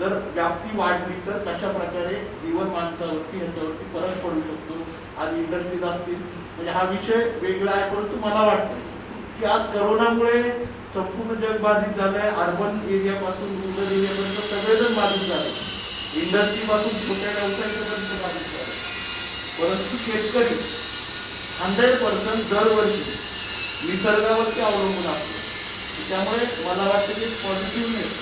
जर व्याप्ती वाढली तर कशा प्रकारे जीवन माणसावरती ह्याच्यावरती फरक पडू शकतो. आज इंडस्ट्रीज असतील म्हणजे हा विषय वेगळा आहे, परंतु मला वाटतं की आज कोरोनामुळे संपूर्ण जग बाधित झालंय. अर्बन एरियापासून रुरल एरियापर्यंत सगळेजण बाधित झाले, इंडस्ट्री पासून छोट्या व्यवसायापर्यंत बाधित झाले. परंतु शेतकरी 100% दरवर्षी निसर्गावरती अवलंबून असतो. त्यामुळे मला वाटतं की पॉझिटिव्हनेस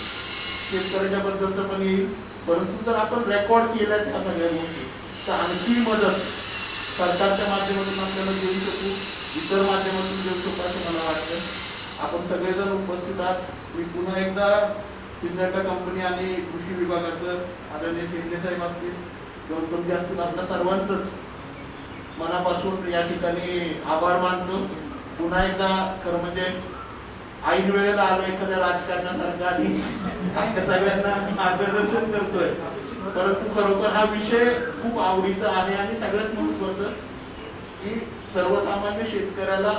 शेतकऱ्याच्या बद्दलचं पण येईल. परंतु जर आपण रेकॉर्ड केल्या त्या सगळ्या गोष्टी तर आणखी मदत सरकारच्या माध्यमातून आपल्याला देऊ शकू, इतर माध्यमातून देऊ शकू असं मला वाटतं. आपण सगळेजण उपस्थित आहात. मी पुन्हा एकदा सिंधर्टा कंपनी आणि कृषी विभागाचं आदरणीय शिंदे साहेब असतील, गौतमजी असतील, आपल्या सर्वांचंच मनापासून या ठिकाणी आभार मानतो. पुन्हा एकदा खरं म्हणजे ऐन वेळेला आलो एखाद्या राजकारणासारखा आणि आपल्या सगळ्यांना मार्गदर्शन करतोय, परंतु खरोखर हा विषय खूप आवडीचा आहे आणि सगळ्यात महत्वाचं की सर्वसामान्य शेतकऱ्याला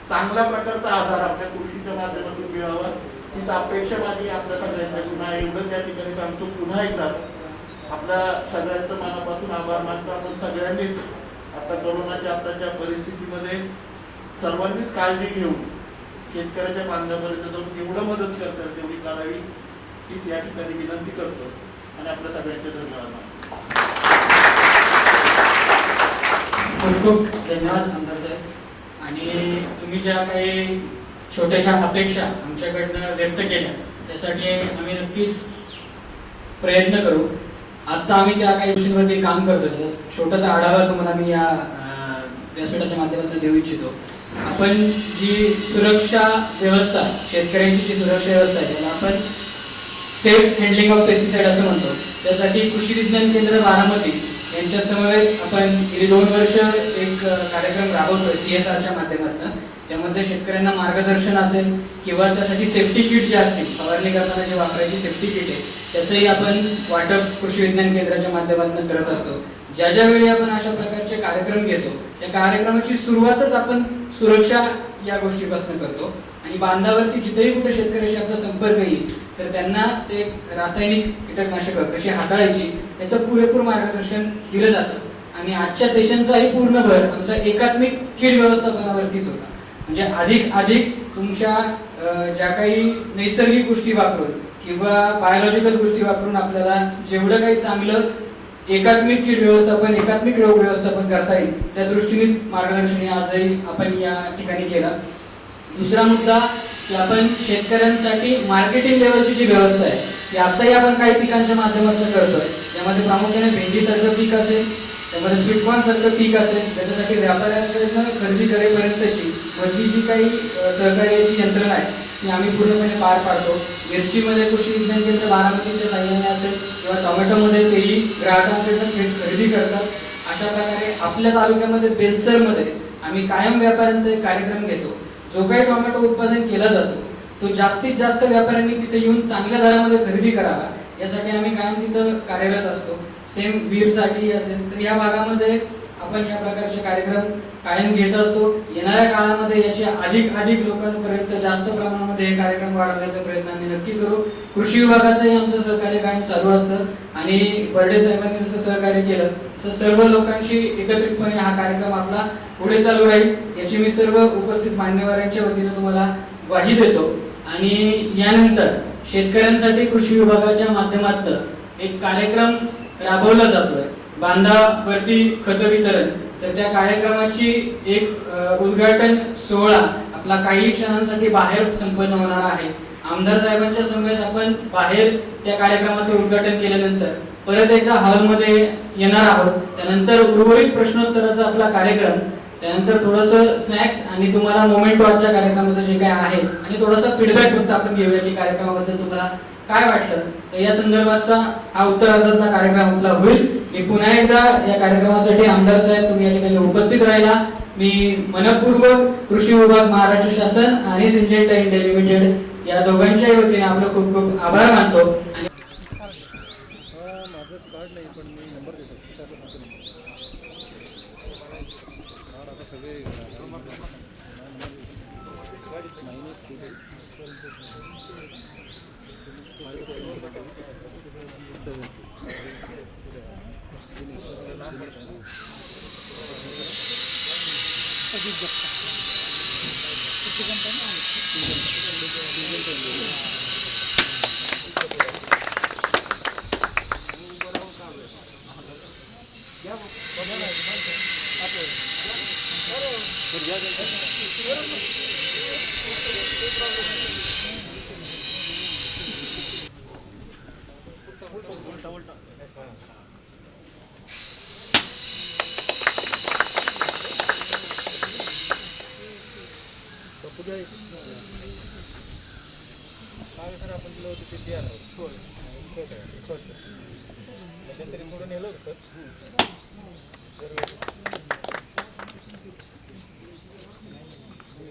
चांगल्या प्रकारचा आधार आपल्या कृषीच्या माध्यमातून मिळावा हीच अपेक्षा माझी आपल्या सगळ्यांना. पुन्हा एवढं त्या ठिकाणी सांगतो, पुन्हा एकदा आपल्या सगळ्यांचं मनापासून आभार मानतो. आपण सगळ्यांनीच आता कोरोनाच्या आताच्या परिस्थितीमध्ये सर्वांनीच काळजी घेऊन शेतकऱ्याच्या बांधापर्यंत जाऊन एवढं मदत करतात तेवढी करावी हीच या ठिकाणी विनंती करतो आणि आपल्या सगळ्यांचे धन्यवाद. खूप धन्यवाद आमदार साहेब. आणि तुम्ही ज्या काही छोट्याशा अपेक्षा आमच्याकडनं व्यक्त केल्या त्यासाठी आम्ही नक्कीच प्रयत्न करू. आता आम्ही त्या काही गोष्टींवरती काम करतो, छोटासा आढावा तुम्हाला मी या व्यासपीठाच्या माध्यमातून देऊ इच्छितो. आपण जी सुरक्षा व्यवस्था, शेतकऱ्यांची जी सुरक्षा व्यवस्था आहे त्याला आपण सेफ हँडलिंग ऑफ पेस्टिसाइड असं म्हणतो. त्यासाठी कृषी विज्ञान केंद्र बारामती यांच्या समवेत आपण गेली 2 वर्ष एक कार्यक्रम राबवतोय CSRच्या माध्यमातून. त्यामध्ये शेतकऱ्यांना मार्गदर्शन असेल किंवा त्यासाठी सेफ्टी किट जे असतील, फवारणी करताना जे वापरायची सेफ्टी किट आहे त्याचंही आपण वाटप कृषी विज्ञान केंद्राच्या माध्यमातून करत असतो. ज्या ज्या वेळी आपण अशा प्रकारचे कार्यक्रम घेतो त्या कार्यक्रमाची सुरुवातच आपण सुरक्षा या गोष्टीपासून करतो आणि बांधावरती जिथेही कुठे शेतकऱ्याशी आपला संपर्क येईल तर त्यांना ते रासायनिक कीटकनाशक कशी हाताळायची याचं पुरेपूर मार्गदर्शन दिलं जातं. आणि आजच्या सेशनचाही पूर्ण भर आमचा एकात्मिक कीड व्यवस्थापनावरतीच होता. म्हणजे अधिक तुमच्या ज्या काही नैसर्गिक गोष्टी वापरून किंवा बायोलॉजिकल गोष्टी वापरून आपल्याला जेवढं काही चांगलं एकात्मिक कीड व्यवस्थापन, एकात्मिक रोग व्यवस्थापन करता येईल त्या दृष्टीनेच मार्गदर्शन आजही आपण या ठिकाणी केलं. दुसरा मुद्दा की आपण शेतकऱ्यांसाठी मार्केटिंग लेवलची जी व्यवस्था आहे ती आताही आपण काही पिकांच्या माध्यमातून करतोय. त्यामध्ये प्रामुख्याने भेंडीसारखं पीक असेल, त्यामध्ये स्वीटकॉर्न सारखं पीक असेल, त्याच्यासाठी व्यापाऱ्यांकडनं खरेदी करेपर्यंतची वरची जी काही सहकार्याची यंत्रणा आहे ती आम्ही पूर्णपणे पार पाडतो. मिरचीमध्ये कृषी विज्ञान केंद्र बारामतीच्या साह्याने असेल किंवा टोमॅटोमध्ये तेही ग्राहकांकडून खरेदी करतात. अशा प्रकारे आपल्या तालुक्यामध्ये बेलसरमध्ये आम्ही कायम व्यापाऱ्यांचा एक कार्यक्रम घेतो. जो काही टोमॅटो उत्पादन केला जातो तो जास्तीत जास्त व्यापाऱ्यांनी तिथे येऊन चांगल्या दरामध्ये खरेदी करावा यासाठी आम्ही कायम तिथं कार्यरत असतो. सेम वीरसाठी असेल तर या भागामध्ये आपण या प्रकारचे कार्यक्रम कायम घेत असतो. येणाऱ्या काळामध्ये याचे अधिक लोकांपर्यंत जास्त प्रमाणामध्ये हे कार्यक्रम वाढवण्याचा प्रयत्न आम्ही नक्की करू. कृषी विभागाचंही आमचं सहकार्य कायम चालू असतं आणि बर्डे साहेबांनी जसं सहकार्य केलं तसं सर्व लोकांशी एकत्रितपणे हा कार्यक्रम आपला पुढे चालू राहील याची मी सर्व उपस्थित मान्यवरांच्या वतीने तुम्हाला ग्वाही देतो. आणि यानंतर शेतकऱ्यांसाठी कृषी विभागाच्या माध्यमातून एक कार्यक्रम राबवला जातोय बांधावरती खत वितरण. तर त्या कार्यक्रमाची एक उद्घाटन सोहळा आपला काही क्षणांसाठी बाहेर संपन्न होणार आहे. आमदार साहेबांच्या समवेत आपण बाहेर त्या कार्यक्रमाचं उद्घाटन केल्यानंतर परत एकदा हॉलमध्ये येणार आहोत. त्यानंतर उर्वरित प्रश्नोत्तराचा आपला कार्यक्रम, त्यानंतर थोडंसं स्नॅक्स आणि तुम्हाला मोमेंट वॉचच्या कार्यक्रमाचं जे काय आहे आणि थोडासा फीडबॅक फक्त आपण घेऊया की कार्यक्रमाबद्दल तुम्हाला काय वाटलं. तर या संदर्भाचा हा उत्तरार्धातला कार्यक्रम आपला होईल. मी पुन्हा एकदा या कार्यक्रमासाठी आमदार साहेब तुम्ही या ठिकाणी उपस्थित राहिला मी मनपूर्वक कृषी विभाग, महाराष्ट्र शासन आणि सिंजेंटा इंडिया लिमिटेड या दोघांच्याही वतीने आपलं खूप खूप आभार मानतो. आणि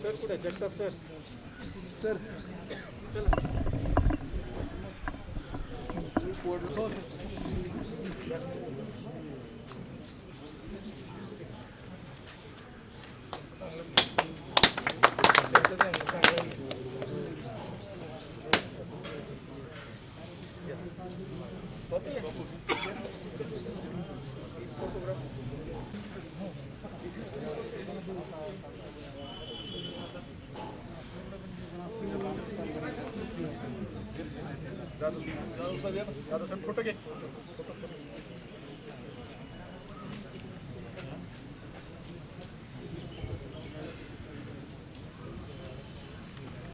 सर कुठे जगताप सर सर जाधव साहेब फोटो घे.